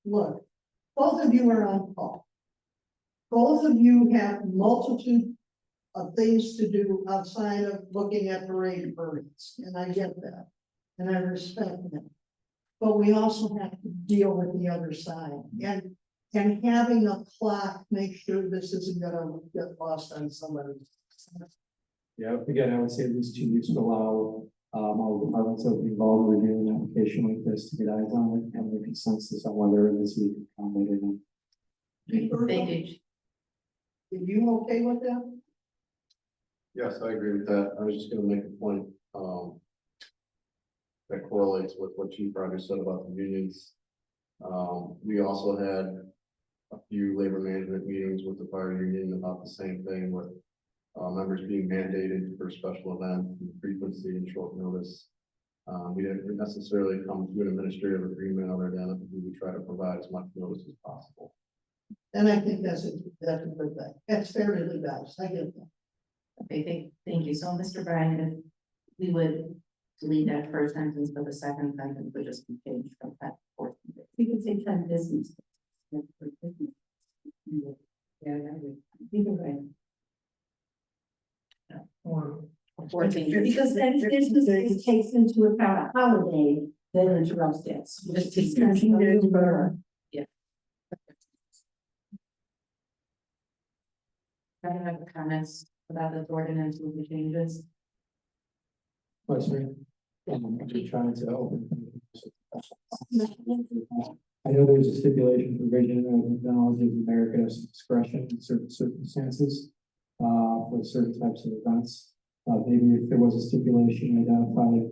look, both of you are on call. Both of you have multitude of things to do outside of looking at parade permits, and I get that, and I respect that. But we also have to deal with the other side, and having a clock, make sure this isn't gonna get lost on somebody. Yeah, again, I would say at least 2 weeks to allow all the departments that are involved in reviewing an application like this to get eyes on it and make consensus on whether this week can come later than. Thank you. Are you okay with that? Yes, I agree with that. I was just gonna make a point, that correlates with what Chief Rogers said about the unions. We also had a few labor management meetings with the fire union about the same thing with members being mandated for special events and frequency and short notice. We didn't necessarily come to an administrative agreement other than we would try to provide as much notice as possible. And I think that's a good thing. That's fair to the guys. I get that. Okay, thank you. So, Mr. Bryan, if we would delete that first sentence, but the second sentence would just be changed from that fourth. You can say 10 business. Yeah, either way. Or 14. Because then business takes into account a holiday that interrupts it. Which is continuing to. Yeah. I don't have comments about this ordinance with the changes. Question. I'm just trying to open. I know there's a stipulation provision of technology of America has discretion in certain circumstances for certain types of events. Maybe if there was a stipulation identified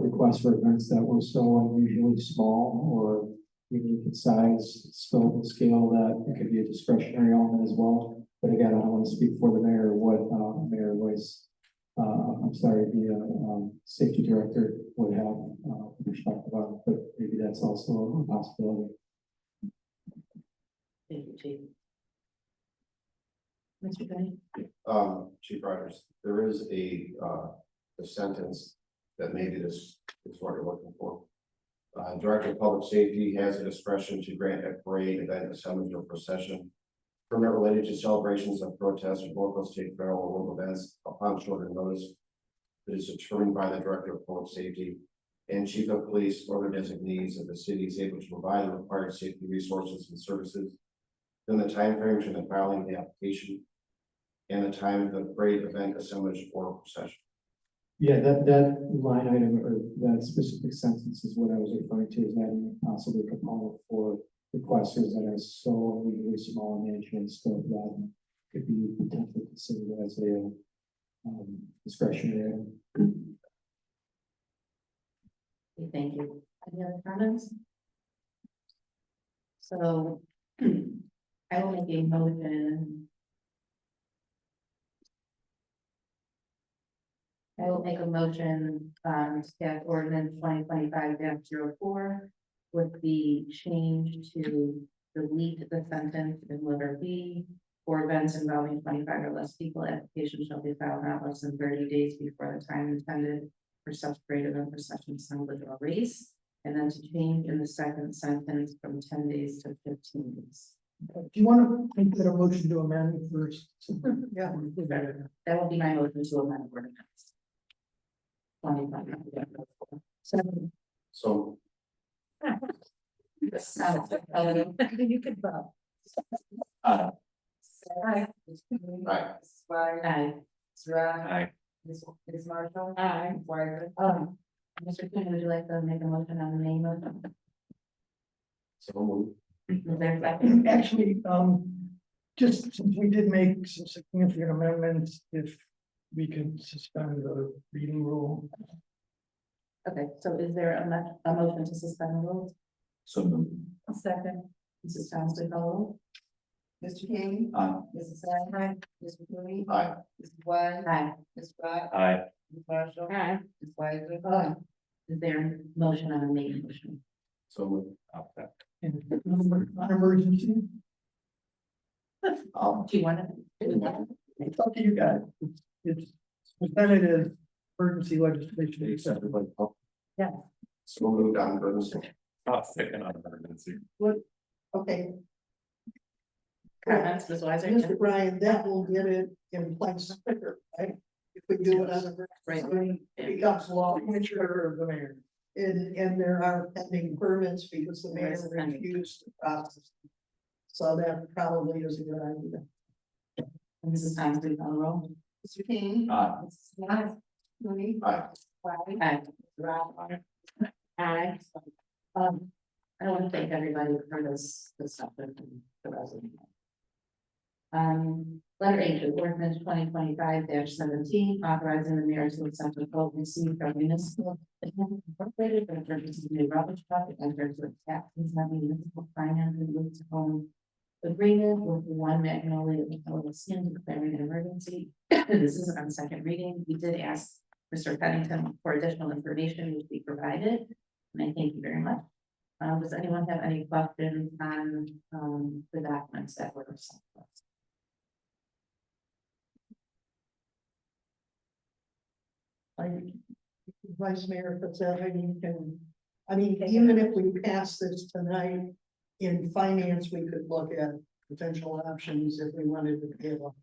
requests for events that were so unusually small or unique in size, scope, and scale that it could be a discretionary element as well. But again, I don't want to speak for the mayor, what Mayor Royce, the safety director would have perspective on, but maybe that's also a possibility. Thank you, Chief. Mr. Penny? Chief Rogers, there is a sentence that maybe this is what you're looking for. Director of Public Safety has the discretion to grant a parade, event, assembly, or procession permit related to celebrations of protests or local, state, federal, or local events upon shorter notice. It is determined by the Director of Public Safety and Chief of Police or their designees if the city is able to provide the required safety resources and services in the time frame to the filing of the application and the time of the parade, event, assembly, or procession. Yeah, that line item or that specific sentence is what I was referring to as adding a possible component for requesters that are so unusually small in nature and scope that could be potentially considered as a discretionary. Thank you. Any other comments? So I will make a motion. I will make a motion, to get ordinance 2025-04 with the change to delete the sentence in letter B. For events involving 25 or less people, application shall be filed not less than 30 days before the time intended for such greater than for such an assemblage or race. And then to change in the second sentence from 10 days to 15 days. Do you want to make that a motion to amend first? Yeah. That will be my motion to amend ordinance. 25. So You could vote. Aye. Aye. Aye. Aye. Aye. Ms. Marshall? Aye. Ms. Weiser? Mr. King, would you like to make a motion on the main motion? So moved. Is there a second? Actually, just since we did make some significant amendments, if we could suspend the reading rule. Okay, so is there a motion to suspend the rules? So moved. A second. Mrs. Thomas, we call Mr. King? Aye. Mrs. Aye. Mr. Cooney? Aye. Mrs. Wise? roll. Aye. Ms. Scott? Aye. Ms. Marshall? Aye. Ms. Weiser? Is there a motion on the main motion? So moved. Okay. And on emergency, Do you want to do that? it's up to you guys. It's presented as emergency legislation. Accepted by the Yeah. So moved on emergency. Second on emergency. Okay, Comments, Ms. Weiser? Mr. Brian, that will get it in place quicker, right? If we do it on a. Right. It becomes law, signature of the mayor. And there are pending permits because the mayor Yes, pending. refused to process. So that probably is a good idea. Mrs. Thomas, we call roll. Mr. King? Aye. Mrs. Scott? Cooney? Aye. Wise? Aye. Aye. I want to thank everybody for this stuff and the resident. Letter H of ordinance 2025-17, authorizing the mayor to accept a quote received from municipal incorporated for the purchase of new rubbish truck and enter to a tax and municipal finance and lease to own agreement with One Magnolia LLC declaring an emergency. This is on second reading. We did ask Mr. Pennington for additional information, which we provided, and I thank you very much. Does anyone have any questions on the documents that were sent to us? Vice Mayor Fitzgerald, you can, I mean, even if we pass this tonight, in finance, we could look at potential options if we wanted to pay it off.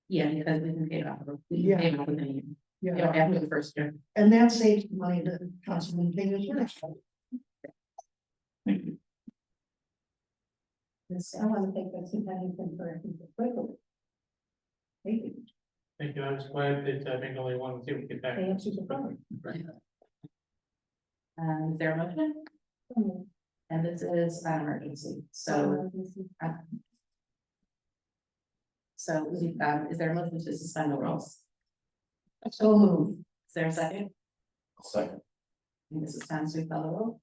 Yeah, because we can pay it off. We Yeah. can pay it off within a year. You Yeah, don't have to the first year. and that saves money to Councilman King as well. Thank you. I want to thank Betsy Pennington for quickly. Thank you. Thank you. I was glad that I think only one, two, get back. They answered the phone. Is there a motion? And this is an emergency, so. Is there a motion to suspend the rules? So move. Is there a second? Second. Mrs. Thomas, we call the roll.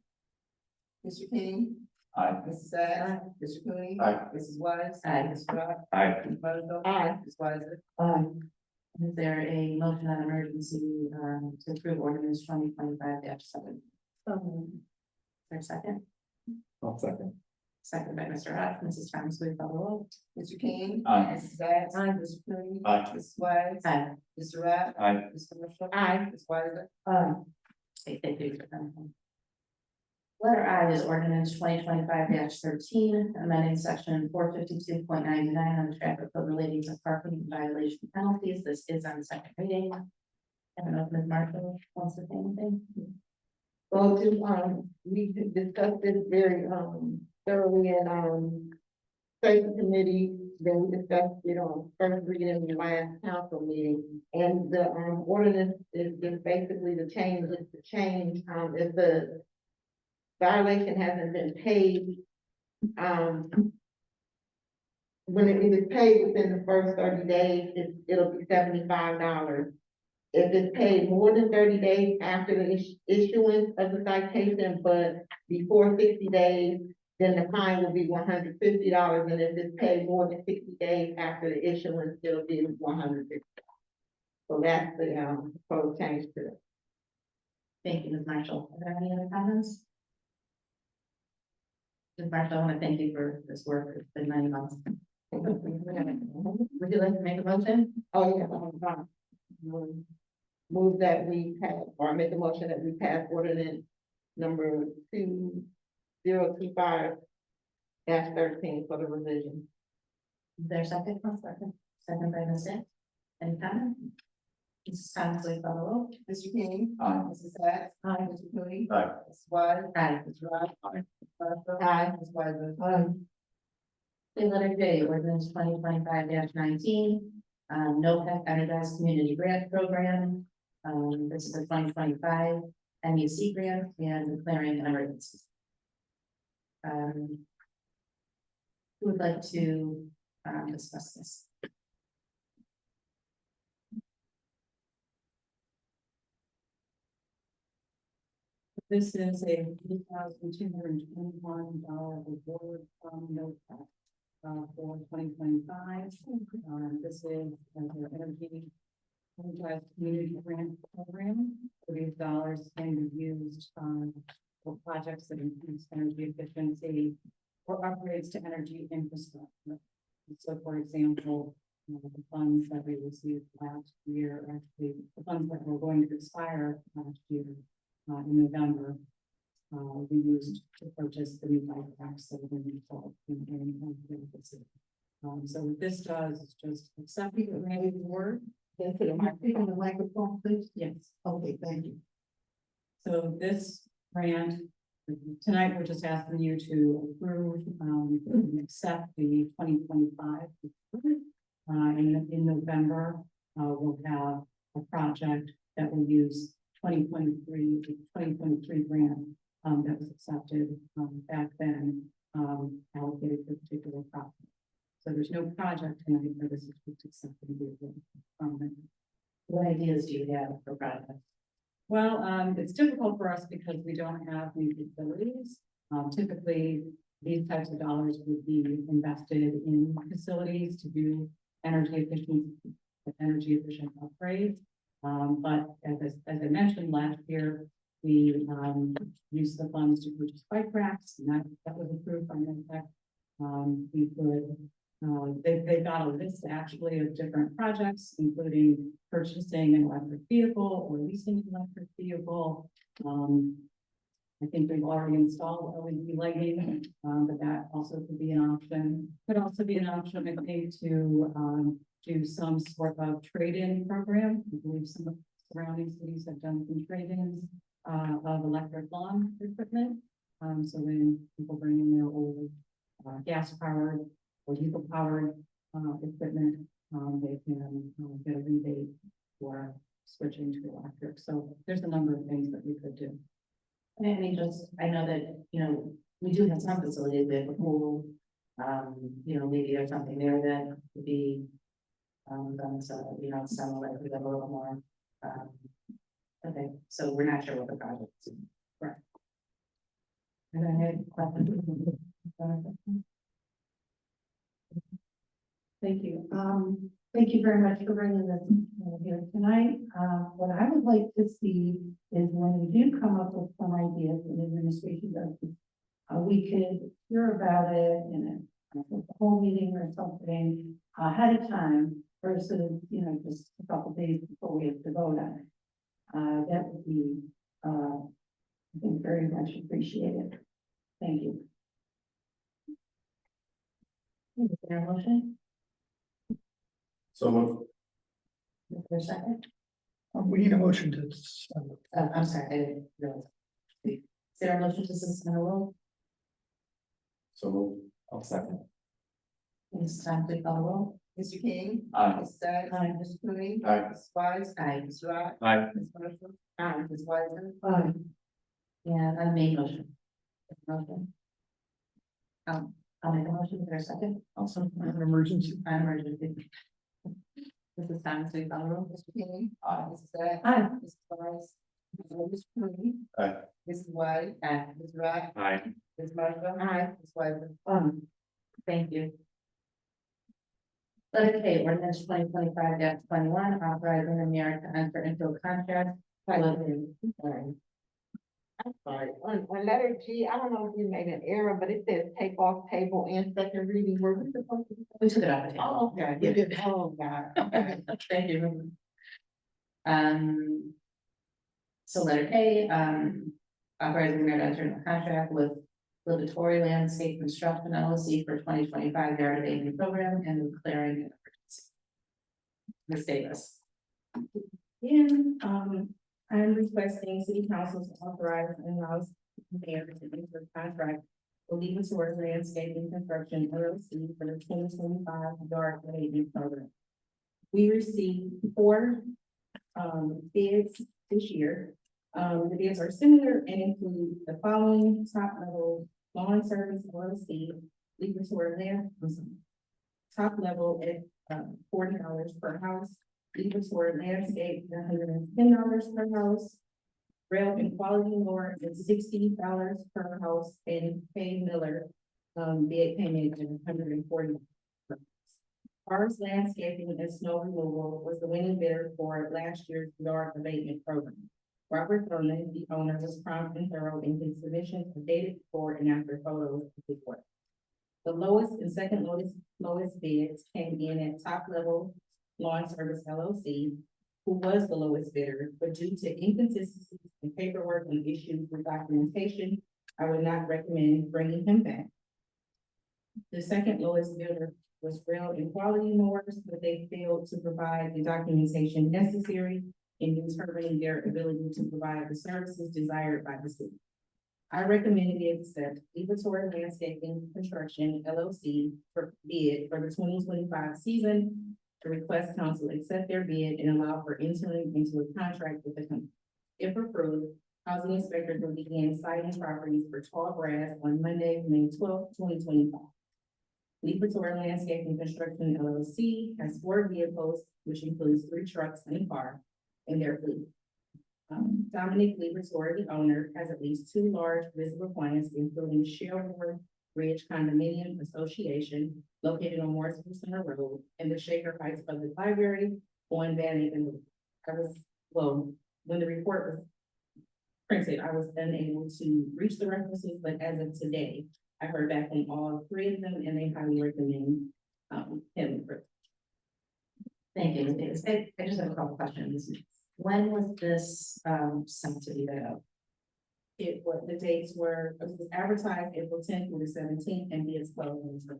Mr. King? Aye. Mrs. Aye. Mr. Cooney? Aye. Mrs. Wise? Aye. Ms. Scott? Aye. Ms. Marshall? Aye. Ms. Weiser? Aye. Is there a motion on emergency to approve ordinance 2025-7? Is there a second? I'll second. Second by Mr. Hodge. Mrs. Thomas, we call the roll. Mr. King? Aye. Mrs. Aye. Mr. Cooney? Aye. Mrs. Wise? Aye. Mr. Rath? Aye. Mr. Marshall? Aye. Ms. Weiser? Aye. Okay, thank you. Mr. Pennington. Letter I is ordinance 2025-13, amending section 452.99 on the traffic code relating to parking violation penalties. This is on second reading. I don't know if Ms. Marshall wants to say anything. Well, we discussed this very, thoroughly in, safety committee, then we discussed it on first reading in the last council meeting. And the, ordinance is basically the change, if the violation hasn't been paid, when it is paid within the first 30 days, it'll be $75. If it's paid more than 30 days after the issuance of the citation, but before 60 days, then the fine will be $150, and if it's paid more than 60 days after the issuance, it'll be $150. So that's the, proposed change to it. Thank you, Ms. Marshall. Are there any other comments? Ms. Marshall, I want to thank you for this work. It's been 9 months. Would you like to make a motion? Oh, yeah. move that we pass, or make a motion that we pass ordinance number 2025-13 for the revision. There's second, second by Ms. Day. Any comment? Mrs. Thomas, please call the roll. Mr. King. Aye. Mrs. Sacks. Aye. Mr. Cooney. Aye. Mrs. Wise. Aye. Mrs. Ross. Aye. Aye. Ms. Wiseman. Okay, letter J, ordinance 2025-19, NOPEC Energized Community Grant Program. This is a 2025 MEC grant and declaring an emergency. Who would like to discuss this? This is a $3,221 award from NOPEC for 2025. This is their energy energized community grant program. So these dollars can be used for projects that increase energy efficiency or upgrades to energy infrastructure. So, for example, the funds that we received last year, actually, the funds that were going to expire last year in November, we used to purchase the new bike racks that have been installed in the city. So what this does is just accept the grant award. Then put a microphone on the microphone, please. Yes. Okay, thank you. So this grant, tonight, we're just asking you to approve, and accept the 2025. In November, we'll have a project that will use 2023 grant, that was accepted, back then, allocated for a particular project. So there's no project tonight, but this is just accepting the grant. What ideas do you have for projects? Well, it's difficult for us because we don't have new facilities. Typically, these types of dollars would be invested in facilities to do energy efficient upgrades. But as I mentioned last year, we used the funds to purchase bike racks, and that was approved by NOPEC. We could, they've got a list actually of different projects, including purchasing an electric vehicle or leasing an electric vehicle. I think we've already installed LED lighting, but that also could be an option. Could also be an option, I think, to do some sort of trade-in program. I believe some of the surrounding cities have done some trade-ins of electric lawn equipment. So when people bring in their old gas-powered or diesel-powered equipment, they can get a rebate for switching to electric. So there's a number of things that we could do. I mean, I know that, we do have some facilities, we have a pool, maybe there's something there that could be done, so, some like we have a little more. Okay, so we're not sure what the project is. Right. And I had a question. Thank you. Thank you very much for bringing this here tonight. What I would like to see is when we do come up with some ideas in administration, we could hear about it in a whole meeting or something ahead of time versus, just a couple days before we have to vote on it. That would be, I think, very much appreciated. Thank you. Is there a motion? So moved. Is there a second? We need a motion to suspend. I'm sorry, I didn't realize. Is there a motion to suspend the rule? So moved. I'll second. It's time to call the roll. Mr. King. Aye. Mrs. Sacks. Aye. Mr. Cooney. Aye. Mrs. Wise. Aye. Mrs. Ross. Aye. Ms. Marshall. Aye. Ms. Wiseman. Aye. And I made motion. Motion. I'll make a motion. Is there a second? Also, an emergency. I'm emergency. This is time to call the roll. Mr. King. Aye. Mrs. Sacks. Aye. Mrs. Wise. Mr. Cooney. Aye. Mrs. White. Aye. Ms. Ross. Aye. Ms. Marshall. Aye. Ms. Wiseman. Thank you. Letter K, ordinance 2025-21, authorizing the mayor to enter into a contract. I'm sorry, on letter G, I don't know if we made an error, but it says take off table and second reading. Were we supposed to? We took it off the table. Oh, okay. Yeah. Oh, God. Okay. Thank you. So letter K, authorizing the mayor to enter into a contract with Liberatory Landscape Construction LLC for 2025 yard abatement program and declaring an emergency. Ms. Davis. And, I'm requesting city council to authorize and allow the mayor to enter a contract with Legal Tours Landscaping Construction LLC for the 2025 yard abatement program. We received 4 bids this year. The bids are similar and include the following: top level lawn service LLC, Legal Tours top level at $40 per house. Legal Tours Landscape, $110 per house. Rail and Quality More is $60 per house, and K Miller, bid payment is $140. Ours Landscaping and Snow Removal was the winning bidder for last year's yard abatement program. Robert Thurman, the owner, was prompt and thorough in his submission of dated before and after photos of his work. The lowest and second lowest bids came in at Top Level Lawn Service LLC, who was the lowest bidder, but due to inconsistencies in paperwork and issues with documentation, I would not recommend bringing him back. The second lowest bidder was Rail and Quality Mowers, but they failed to provide the documentation necessary in determining their ability to provide the services desired by the city. I recommend the accept Liberatory Landscaping Construction LLC for bid for the 2025 season. To request council accept their bid and allow for entering into a contract with the company. If approved, housing inspectors will begin siting properties for tall grass on Monday, May 12, 2025. Liberatory Landscaping Construction LLC has 4 vehicles, which includes 3 trucks and a car in their fleet. Dominic Liberatory, the owner, has at least 2 large visible clients, including Sherwood Ridge Condominium Association, located on Morrisville Center Road, and the Shaker Heights Public Library on Van Even. When the report was printed, I was unable to reach the references, but as of today, I heard back from all 3 of them, and they highly recommend him. Thank you, Ms. Davis. I just have a couple questions. When was this sent to be bid out? The dates were, it was advertised April 10th through the 17th, and bids closed.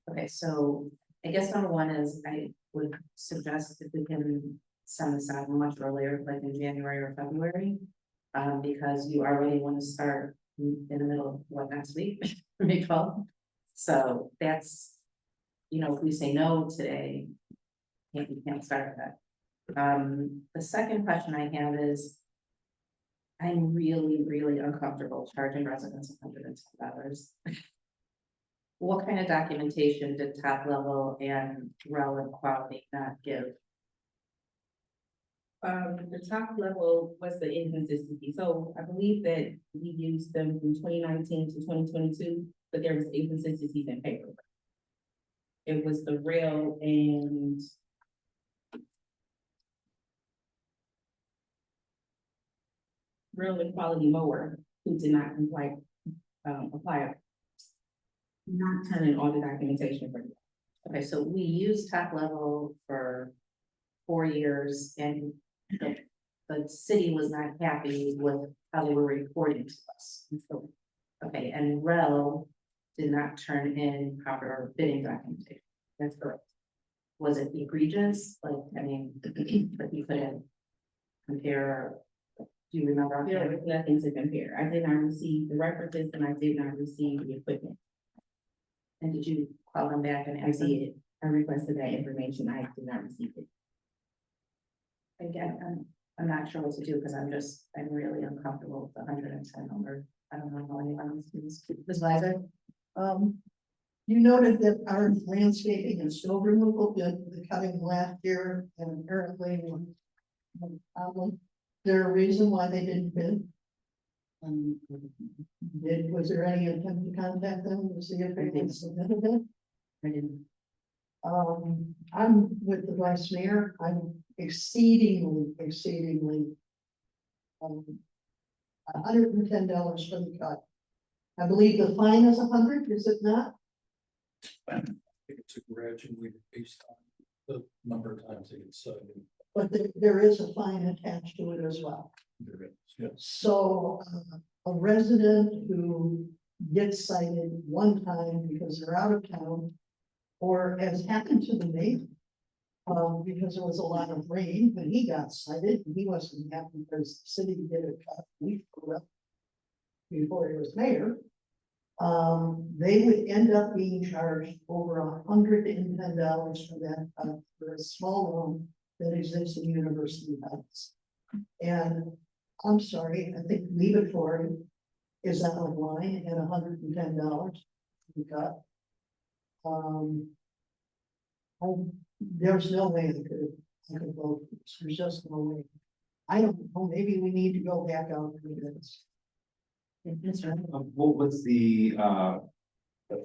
Okay, so I guess number one is I would suggest if we can send this out much earlier, like in January or February. Because you already want to start in the middle of what, next week, May 12th. So that's, you know, if we say no today, you can't start that. The second question I have is, I'm really uncomfortable charging residents $110. What kind of documentation did Top Level and Relevant Quality not give? The Top Level was the inconsistency. So I believe that we used them from 2019 to 2022, but there was inconsistencies in paperwork. It was the Rail and Quality Mower who did not apply, not turning all the documentation for you. Okay, so we used Top Level for 4 years and the city was not happy with how they were reporting to us. Okay, and Rel did not turn in proper bidding documentation. That's correct. Was it egregious? Like, I mean, but you couldn't compare. Do you remember? There was nothing to compare. I did not receive the references and I did not receive the equipment. And did you call them back and I ask them? did. I requested that information. I did not receive it. Again, I'm not sure what to do because I'm really uncomfortable with the 110 number. I don't know how anyone else feels. Ms. Weiser? You noted that our landscaping and snow removal did the cutting last year, and apparently, there a reason why they didn't bid? Was there any attempt to contact them to see if they would submit a bid? I didn't. I'm with the vice mayor. I'm exceedingly. $110 for the cut. I believe the fine is 100, is it not? I think it's a graduated based on the number of times they get cited. but there is a fine attached to it as well. There is, yes. So a resident who gets cited one time because they're out of town, or as happened to the neighbor, because there was a lot of rain when he got cited, and he wasn't happy because the city did a cut week before he was mayor. They would end up being charged over $110 for that, for a small loan that exists in University Heights. And I'm sorry, I think Levatory is out of line at $110 we got. There's no way I could vote for this. There's just no way. I don't know, maybe we need to go back out to this. What was the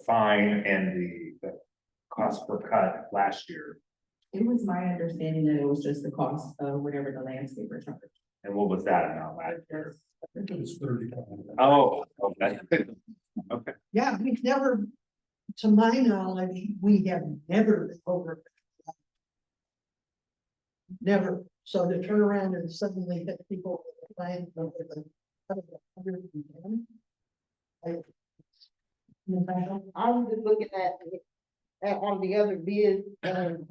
fine and the cost per cut last year? It was my understanding that it was just the cost of whatever the landscaper charged. And what was that amount last year? I think it was 30. Oh, okay. Okay. Yeah, we've never, to my knowledge, we have never over. Never. So to turn around and suddenly hit people with a fine of $110. I was just looking at all the other bids and,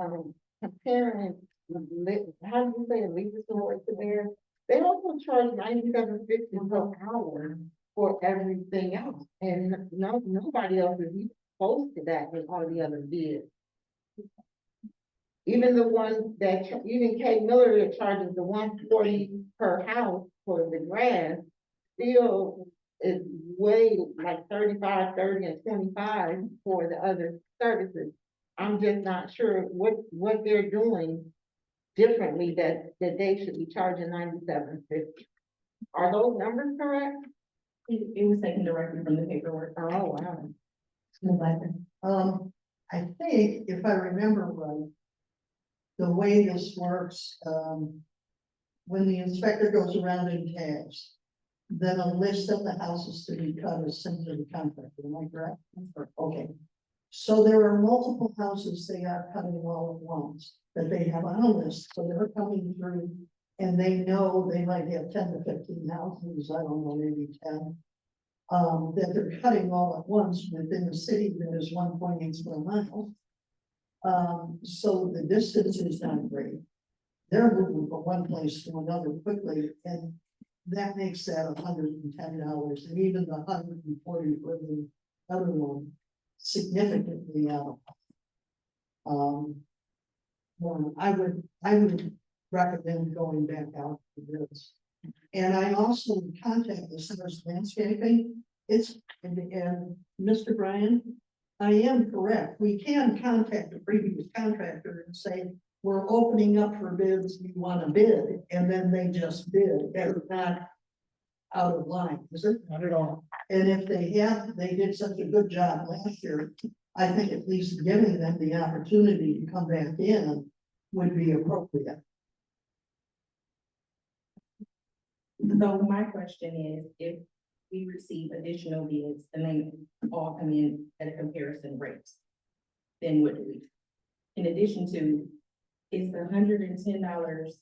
comparing, how do you say, the legal store to there? They also charge $97.50 per hour for everything else, and nobody else is even close to that in all the other bids. Even the one that, even K Miller that charges the $140 per house for the grass, still is way like 35, 30, and 25 for the other services. I'm just not sure what they're doing differently that they should be charging $97.50. Are those numbers correct? It was taken directly from the paperwork. Oh, wow. I think if I remember right, the way this works, when the inspector goes around and tags, then a list of the houses to be cut is sent to the contractor, am I correct? Okay, so there are multiple houses they are cutting all at once that they have on a list, so they're coming through. And they know they might have 10 to 15 houses, I don't know, maybe 10. That they're cutting all at once within the city that is 1.8 square miles. So the distance is not great. They're moving from one place to another quickly, and that makes that $110, and even the $140 for the other one significantly out of. Well, I would recommend going back out to this. And I also contacted the Center's Landscaping. And Mr. Bryan, I am correct. We can contact the previous contractor and say, we're opening up for bids, you want to bid, and then they just bid. They're not out of line, is it? Not at all. And if they did such a good job last year, I think at least giving them the opportunity to come back in would be appropriate. So my question is, if we receive additional bids and they all come in at a comparison rate, then what do we? In addition to, is the $110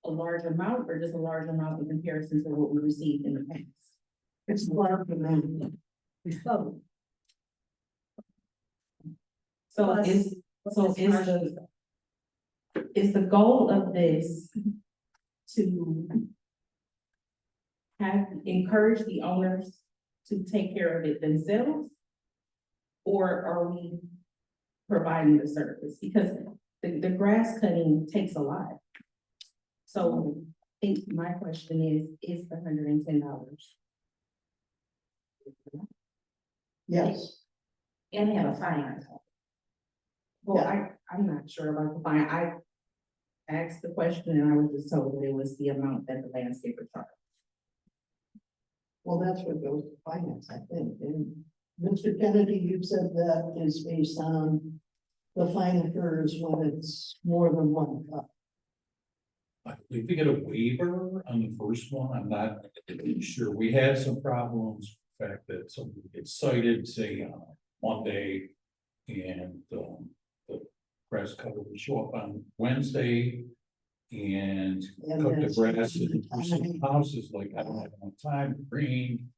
a large amount or just a large amount in comparison to what we received in the past? It's a large amount. Is the goal of this to encourage the owners to take care of it themselves? Or are we providing the service? Because the grass cutting takes a lot. So I think my question is the $110? Yes. And they have a fine on top. Well, I'm not sure about the fine. I asked the question and I was just told that it was the amount that the landscaper charged. Well, that's what goes to finance, I think. And Mr. Kennedy, you said that is based on the fine occurs when it's more than one cut. I believe we get a waiver on the first one. I'm not sure. We had some problems, the fact that somebody gets cited, say on Monday, and the grass cutter would show up on Wednesday, and And cut the that's- grass and do some houses, like, I don't have enough time to green.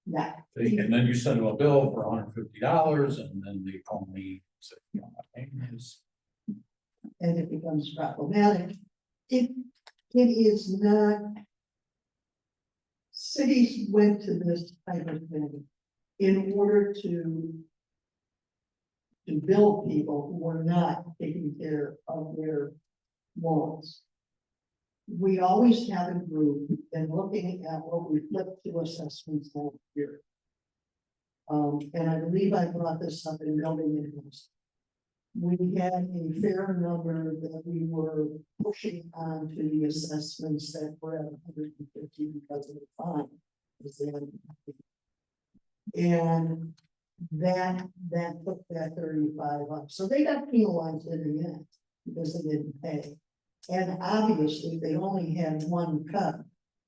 Yeah, And then you send them a bill for $150, and then they call me, say, you know, my payment is. and it becomes problematic. It is not. Cities went to this type of thing in order to build people who were not taking care of their lawns. We always have a group, and looking at what we flipped to assessments last year. And I believe I brought this up in building interest. We had a fair number that we were pushing on to the assessments that were at 150 because of the fine. And that took that 35 up, so they got penalized in the end because they didn't pay. And obviously, they only had one cut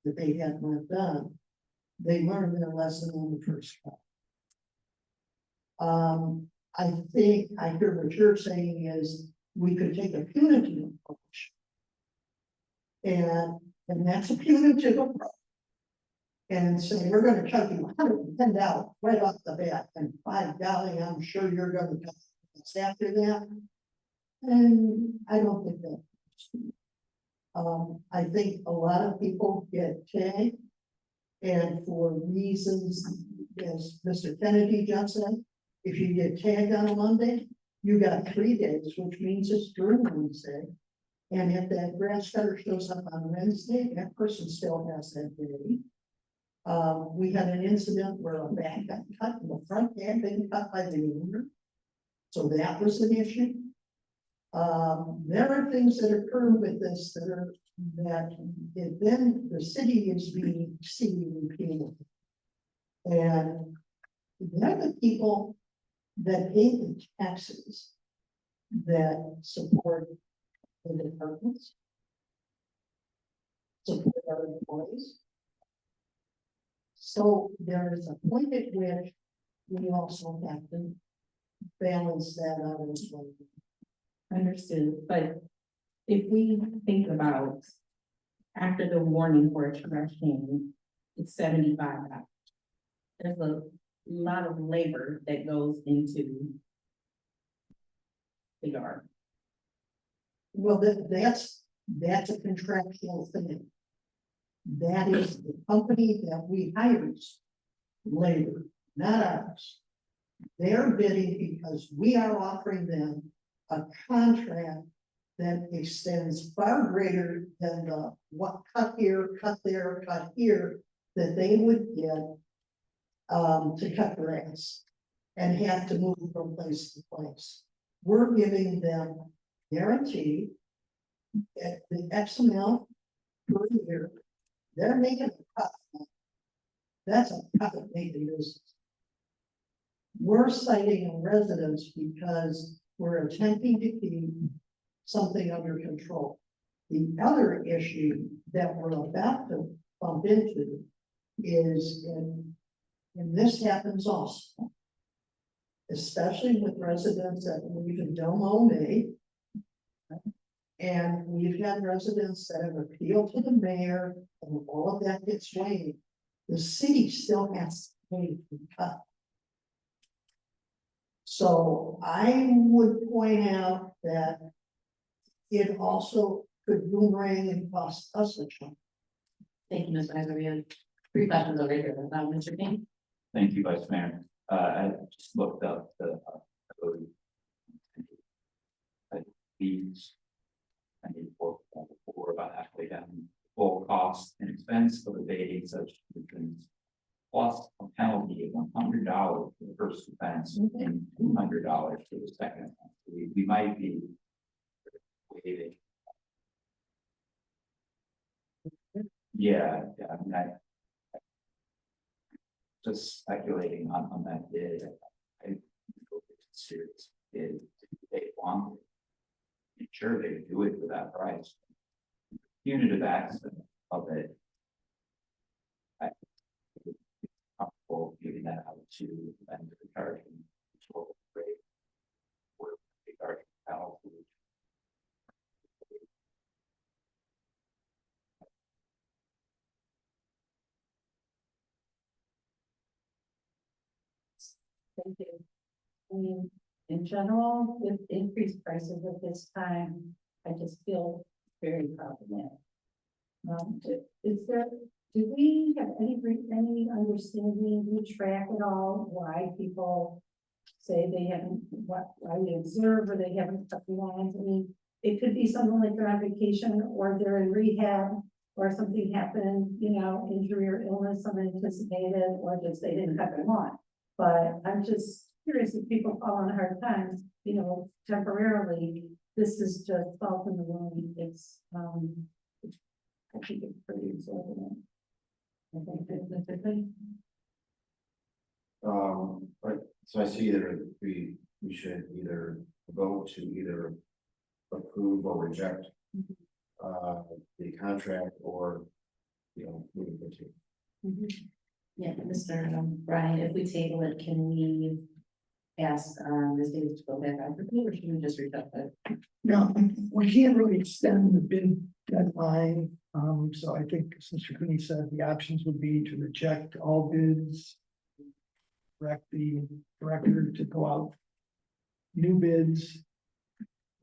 that they had not done. They learned their lesson on the first cut. I think, I hear what you're saying is, we could take a punitive approach. And that's a punitive approach. And say, we're gonna charge you $110 right off the bat, and by golly, I'm sure you're gonna cut us after that. And I don't think that. I think a lot of people get tagged. And for reasons, as Mr. Kennedy just said, if you get tagged on a Monday, you got 3 days, which means it's during Wednesday. And if that grass cutter shows up on Wednesday, that person still has that day. We had an incident where a back got cut and the front had been cut by the owner. So that was an issue. There are things that occur with this then the city is being repealed. And they're the people that pay the taxes that support the departments, support our employees. So there is a point at which we also have to balance that out as well. Understood, but if we think about after the warning for a trash can, it's $75. There's a lot of labor that goes into the yard. Well, that's a contractual thing. That is the company that we hires labor, not ours. They're bidding because we are offering them a contract that extends far greater than the what cut here, cut there, cut here, that they would get to cut grass and have to move from place to place. We're giving them guarantee at the X amount per year. They're making a cut. That's a profit making business. We're citing a residence because we're attempting to keep something under control. The other issue that we're about to bump into is, and this happens also, especially with residents that we've in Domo May. And we've had residents that have appealed to the mayor, and all of that gets waived. The city still has to pay the cut. So I would point out that it also could boomerang and cost us a chunk. Thank you, Ms. Weiser. We have 3 questions over here. Mr. King? Thank you, Vice Mayor. I just looked up the code. Fees. I need for about halfway down, full cost and expense of abating such conditions. Plus a penalty of $100 for the first offense and $200 for the second offense. We might be waiving. Yeah, I mean, I just speculating on that bid. I serious bid they want. Sure, they would do it for that price. Punitive aspect of it. I would be comfortable giving that out to the vendor charging total rate. Or they charge penalty. Thank you. I mean, in general, with increased prices at this time, I just feel very problematic. Is there, do we have any understanding, do we track at all why people say they haven't, why they observe or they haven't cut the lines? I mean, it could be someone like they're on vacation or they're in rehab or something happened, you know, injury or illness unanticipated, or just they didn't cut their lawn. But I'm just curious if people fall on hard times, you know, temporarily, this is just salt in the wound. It's, I think it's pretty exorbitant. I think that's the thing. Right, so I see that we should either vote to either approve or reject the contract or, you know, move it to. Yeah, Mr. Brian, if we table it, can we ask Ms. Davis to go back out for me, or should we just reject it? No, we can't really extend the bid deadline. So I think, as Mr. Cooney said, the options would be to reject all bids. Direct the director to go out new bids.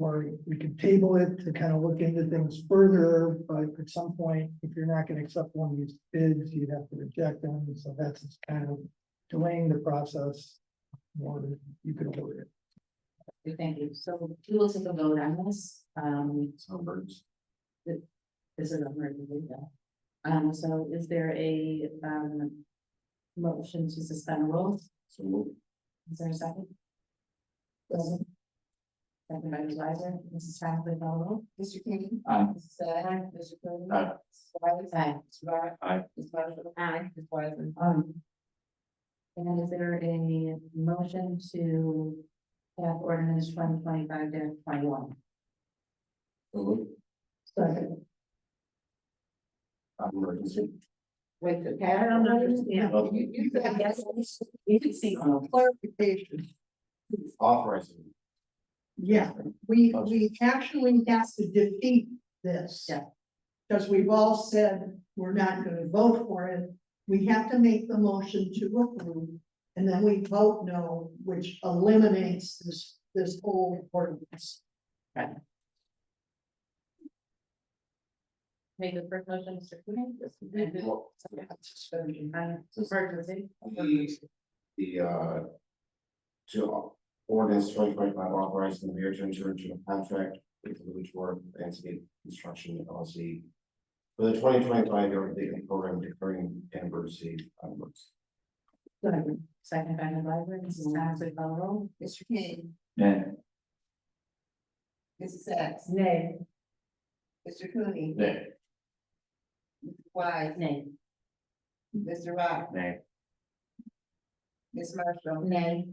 Or we could table it to kind of look into things further, but at some point, if you're not going to accept one of these bids, you'd have to reject them. So that's just kind of delaying the process more than you could avoid it. Thank you. So we will take a vote on this. Sunbirds. This is a emergency. So is there a motion to suspend the rules? So move. Is there a second? Second by Ms. Weiser. Mrs. Chadwick, call the roll. Mr. King. Aye. Mrs. Sad. Mr. Cooney. Aye. Mrs. Wiley. Aye. Mr. Rod. Aye. Ms. Marshall. Aye. Ms. Wiseman. And is there a motion to have ordinance 2025-21? So move. Second. Emergency. Wait, the I pattern. don't understand. You said yes. You can see. Clarification. Authorizing. Yeah, we actually have to defeat this. Yeah. Because we've all said we're not gonna vote for it. We have to make the motion to approve, and then we vote no, which eliminates this whole ordinance. Make the first motion, Mr. Cooney. The to ordinance 2025 authorizing the mayor to enter into a contract with the Village Board of Landscape Construction LLC for the 2025 irrigation program declaring an emergency onwards. Second by Ms. Weiser. Mrs. Chadwick, call the roll. Mr. King. Nay. Mrs. Sacks. Nay. Mr. Cooney. Nay. Mrs. Wise. Nay. Mr. Rock. Nay. Ms. Marshall. Nay.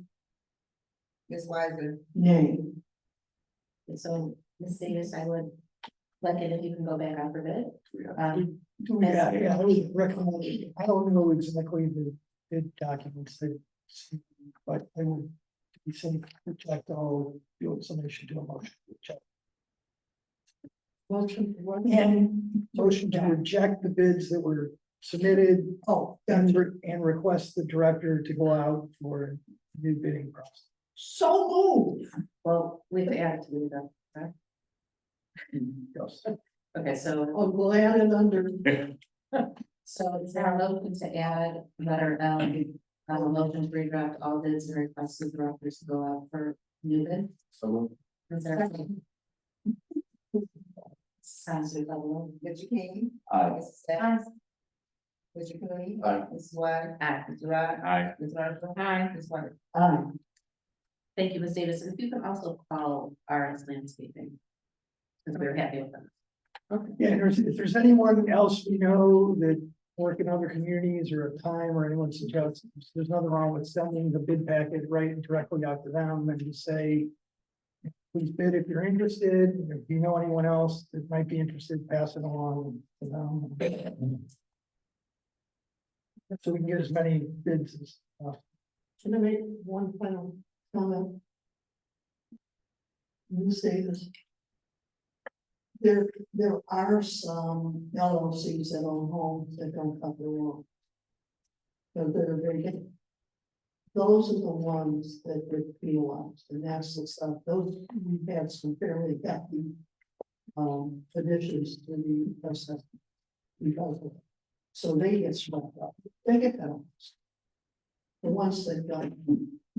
Ms. Wiseman. Nay. So, Ms. Davis, I would like it if you can go back out for bid. Yeah, I would recommend, I don't know exactly the bid documents that, but I would be safe, protect all, feel somebody should do a motion to reject. And motion to reject the bids that were submitted. And request the director to go out for a new bidding process. So move. Well, we have to add it to the, right? Yes. Okay, so, I'm glad and under. so is there a motion to add letter L, a motion to redraft all bids and request the directors to go out for new bid? So move. Is there a second? Sounds good. Mr. King. Aye. Mrs. Sacks. Mr. Cooney. Aye. Mrs. Wise. Aye. Mr. Rock. Aye. Ms. Marshall. Aye. Ms. Wiseman. Thank you, Ms. Davis. And if you can also call RS Landscaping. Because we're happy with them. Yeah, and if there's anyone else we know that work in other communities or at time or anyone suggests, there's nothing wrong with sending the bid packet right directly out to them and just say, please bid if you're interested. If you know anyone else that might be interested, pass it along to them. So we can get as many bids as possible. Can I make one final comment? You say this. There are some LLCs that own homes that don't cover the law. So they're vacant. those are the ones that get penalized, and that's the stuff, those, we've had some fairly hefty additions to the assessment. Because of it. So they get swept up, they get penalized. The ones that don't,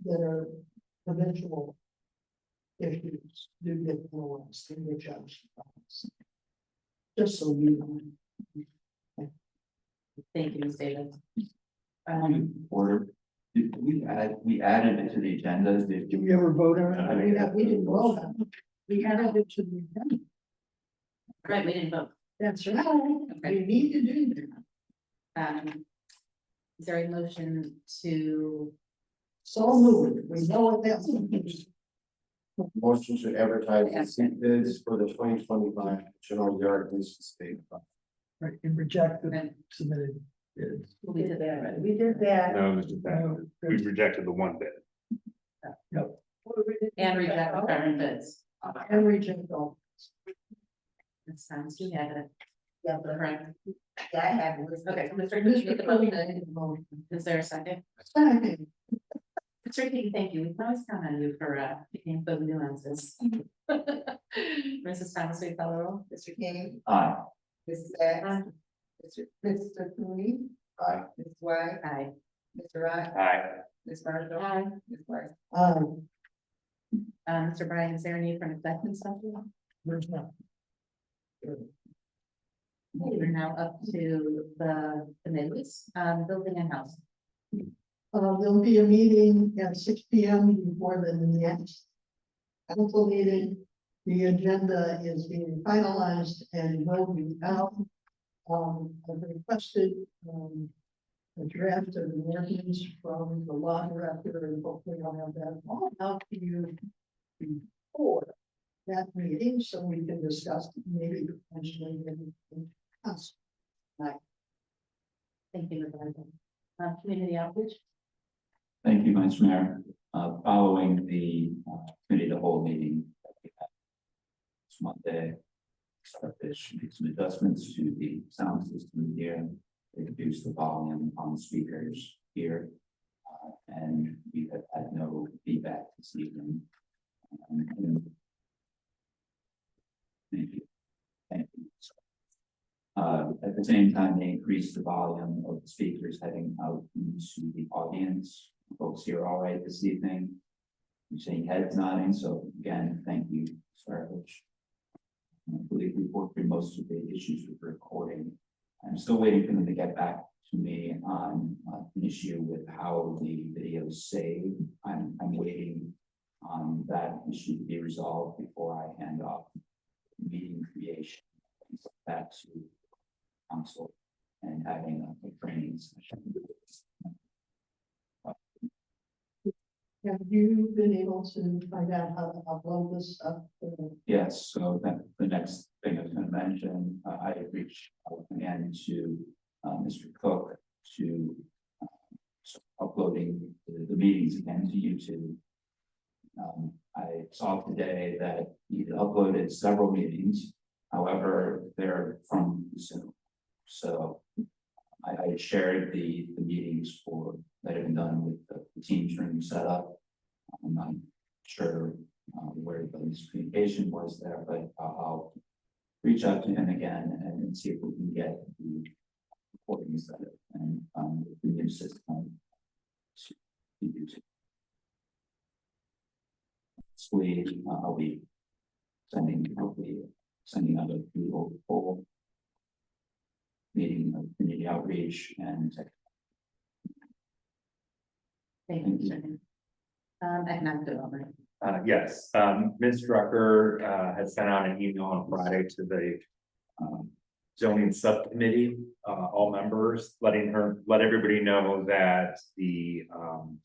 that are eventual issues do get penalized, they get judged. Just so you know. Thank you, Ms. Davis. Order, we added it to the agenda. Do we ever vote on it? We didn't vote on it. We added it to the agenda. Right, we didn't vote. That's right. We need to do that. Is there a motion to, So moved. We know what that means. Motion to advertise the seat bids for the 2025 general yard lease estate. Right, and reject the submitted bids. we did that already. We did that. No, Mr. That, we rejected the one bid. And reject the current bids. And reject all. That sounds, you have it. Yeah, Correct. Yeah, I have it. Okay, Mr. Mr. Mr. Cody. Is there a second? Second. Mr. King, thank you. We can always count on you for picking up the nuances. Mrs. Thomas, we follow roll. Mr. King. Aye. Mrs. Ash. Mr. Cooney. Aye. Ms. White. Aye. Mr. Rock. Aye. Ms. Marshall. Aye. Ms. White. Mr. Bryan, is there a need for an executive session? There's not. We're now up to the committees, building and house. There'll be a meeting at 6 p.m. before the next council meeting. The agenda is being finalized and will be out. I've requested a draft of the ordinance from the law director, and hopefully I'll have that all out to you before that meeting, so we can discuss maybe potentially in us. Thank you, Ms. Bryan. Community outreach. Thank you, Vice Mayor. Following the committee of the whole meeting that we had this Monday, started to make some adjustments to the sound system here, reduce the volume on the speakers here, and we have had no feedback this evening. Thank you. Thank you. At the same time, they increased the volume of the speakers heading out into the audience. Folks here all right this evening. I'm seeing heads nodding, so again, thank you, Sir Rich. I believe we've worked through most of the issues with recording. I'm still waiting for them to get back to me on an issue with how the videos save. I'm waiting on that issue to be resolved before I hand off meeting creation, things like that to council and having a training session. Have you been able to find out how to upload this stuff? Yes, so that the next thing I was going to mention, I have reached out again to Mr. Cook to uploading the meetings again to YouTube. I saw today that he uploaded several meetings, however, they're from Zoom. So I shared the meetings that have been done with the Teams room set up. I'm not sure where the miscommunication was there, but I'll reach out to him again and see if we can get the recordings set up and the new system to use it. I'll be sending out a Google poll meeting of community outreach and tech. Thank you, Mr. Economic development. Yes, Ms. Drucker had sent out an email on Friday to the zoning subcommittee, all members, let everybody know that the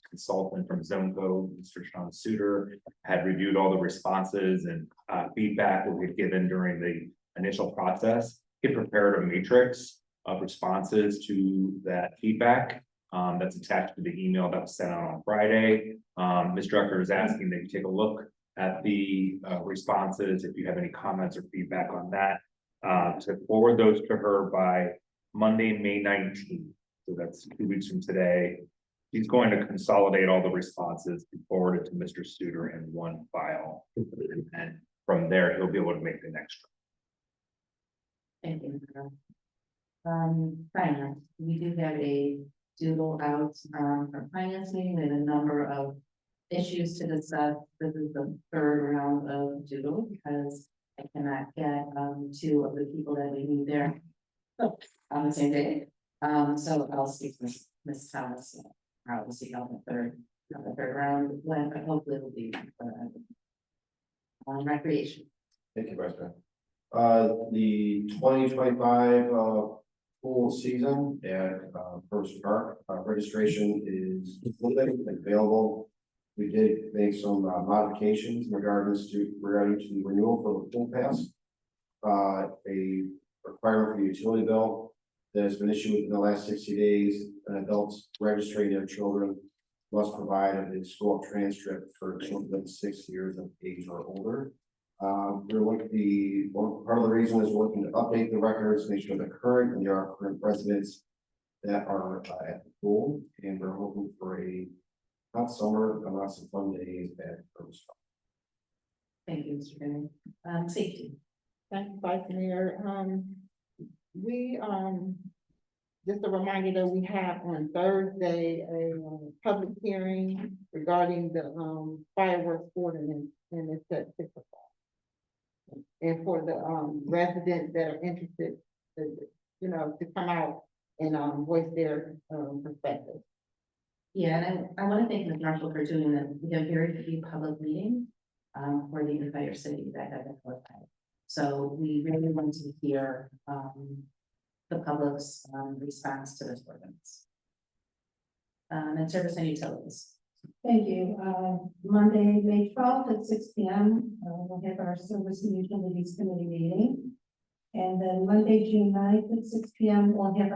consultant from Zone Code, Mr. Sean Suter, had reviewed all the responses and feedback that we've given during the initial process. He prepared a matrix of responses to that feedback. That's attached to the email that was sent out on Friday. Ms. Drucker is asking that you take a look at the responses, if you have any comments or feedback on that, to forward those to her by Monday, May 19th. So that's 2 weeks from today. He's going to consolidate all the responses and forward it to Mr. Studer in one file. And from there, he'll be able to make the next. Thank you. Finance, we do have a doodle out, for finance meeting, we have a number of issues to discuss. This is the third round of doodle, because I cannot get, two of the people that we need there on the same day. So I'll speak to Ms. Thomas, we'll see how the third round went, but hopefully it'll be, recreation. Thank you, Vice Mayor. The 2025 pool season at First Park, registration is available. We did make some modifications regarding to the renewal for the pool pass. A requirement for utility bill that has been issued in the last 60 days. Adults registering their children must provide a school transcript for children 6 years of age or older. We're looking part of the reason is we're looking to update the records, make sure the current and there are current residents that are at the pool, and we're hoping for a hot summer and lots of fun days at First Park. Thank you, Mr. Bennett. Safety. Thank you, Vice Mayor. We, just a reminder that we have on Thursday, a public hearing regarding the, fireworks ordinance, and it's at 6 o'clock. And for the, residents that are interested, to come out and, voice their, perspective. Yeah, and I want to thank Ms. Marshall for doing the, very few public meetings for the entire city that have been notified. So we really want to hear the public's response to this ordinance. And service and utilities. Thank you. Monday, May 12th at 6 p.m. We'll have our Service and Utilities Committee meeting. And then Monday, June 9th at 6 p.m. we'll have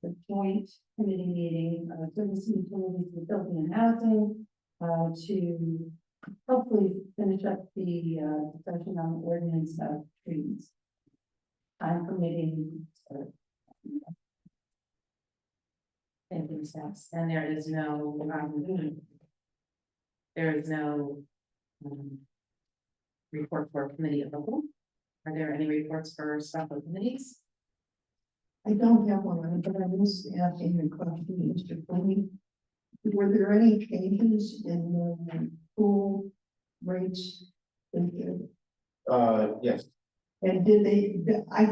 the joint committee meeting, Service and Utilities with Building and Housing, to hopefully finish up the discussion on ordinance of trees. Time permitting. Thank you, Seth. And there is no report for committee of the whole. Are there any reports for special committees? I don't have one, but I was asking a question, Mr. Fleming. Were there any changes in the pool rates? Yes. And did I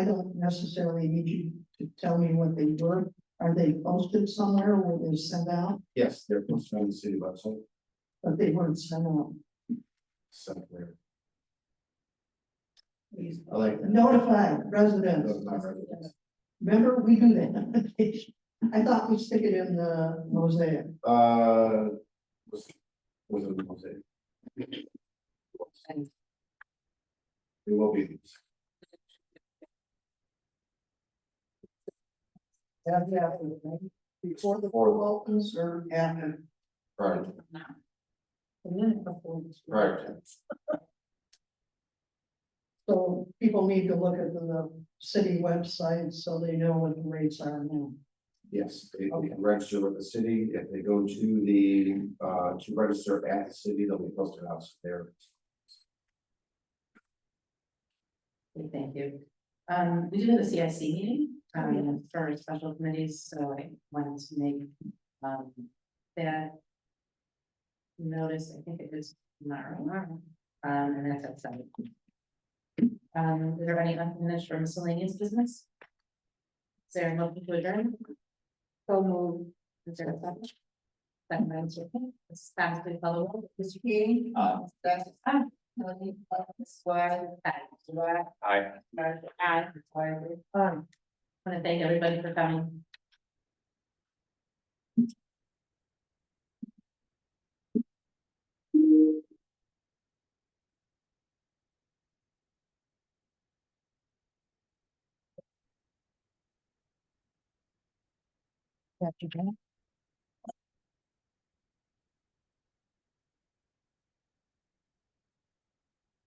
don't necessarily need you to tell me what they were. Are they posted somewhere or were they sent out? Yes, they're posted on the city website. But they weren't sent out. Somewhere. I like that. Notify residents. Remember, we do that on occasion. I thought we stick it in the mosaic. Was it the mosaic? It will be. Before the pool opens or after? Right. A minute before. Right. So people need to look at the city website so they know what the rates are now. Yes, they can register with the city. If they go to the, to register at the city, they'll be posted out there. Okay, thank you. We do have a CIC meeting, for special committees, so I wanted to make, that notice, I think it is tomorrow, and that's at 7. Is there any unfinished or miscellaneous business? Is there a motion to adjourn? So moved. Is there a second? Second, by Mr. King. This is Thomas, please call the roll. Mr. King. Mr. Aye. Ms. Wyatt. Aye. Mr. Wyatt. Aye. Aye. I want to thank everybody for coming. After that.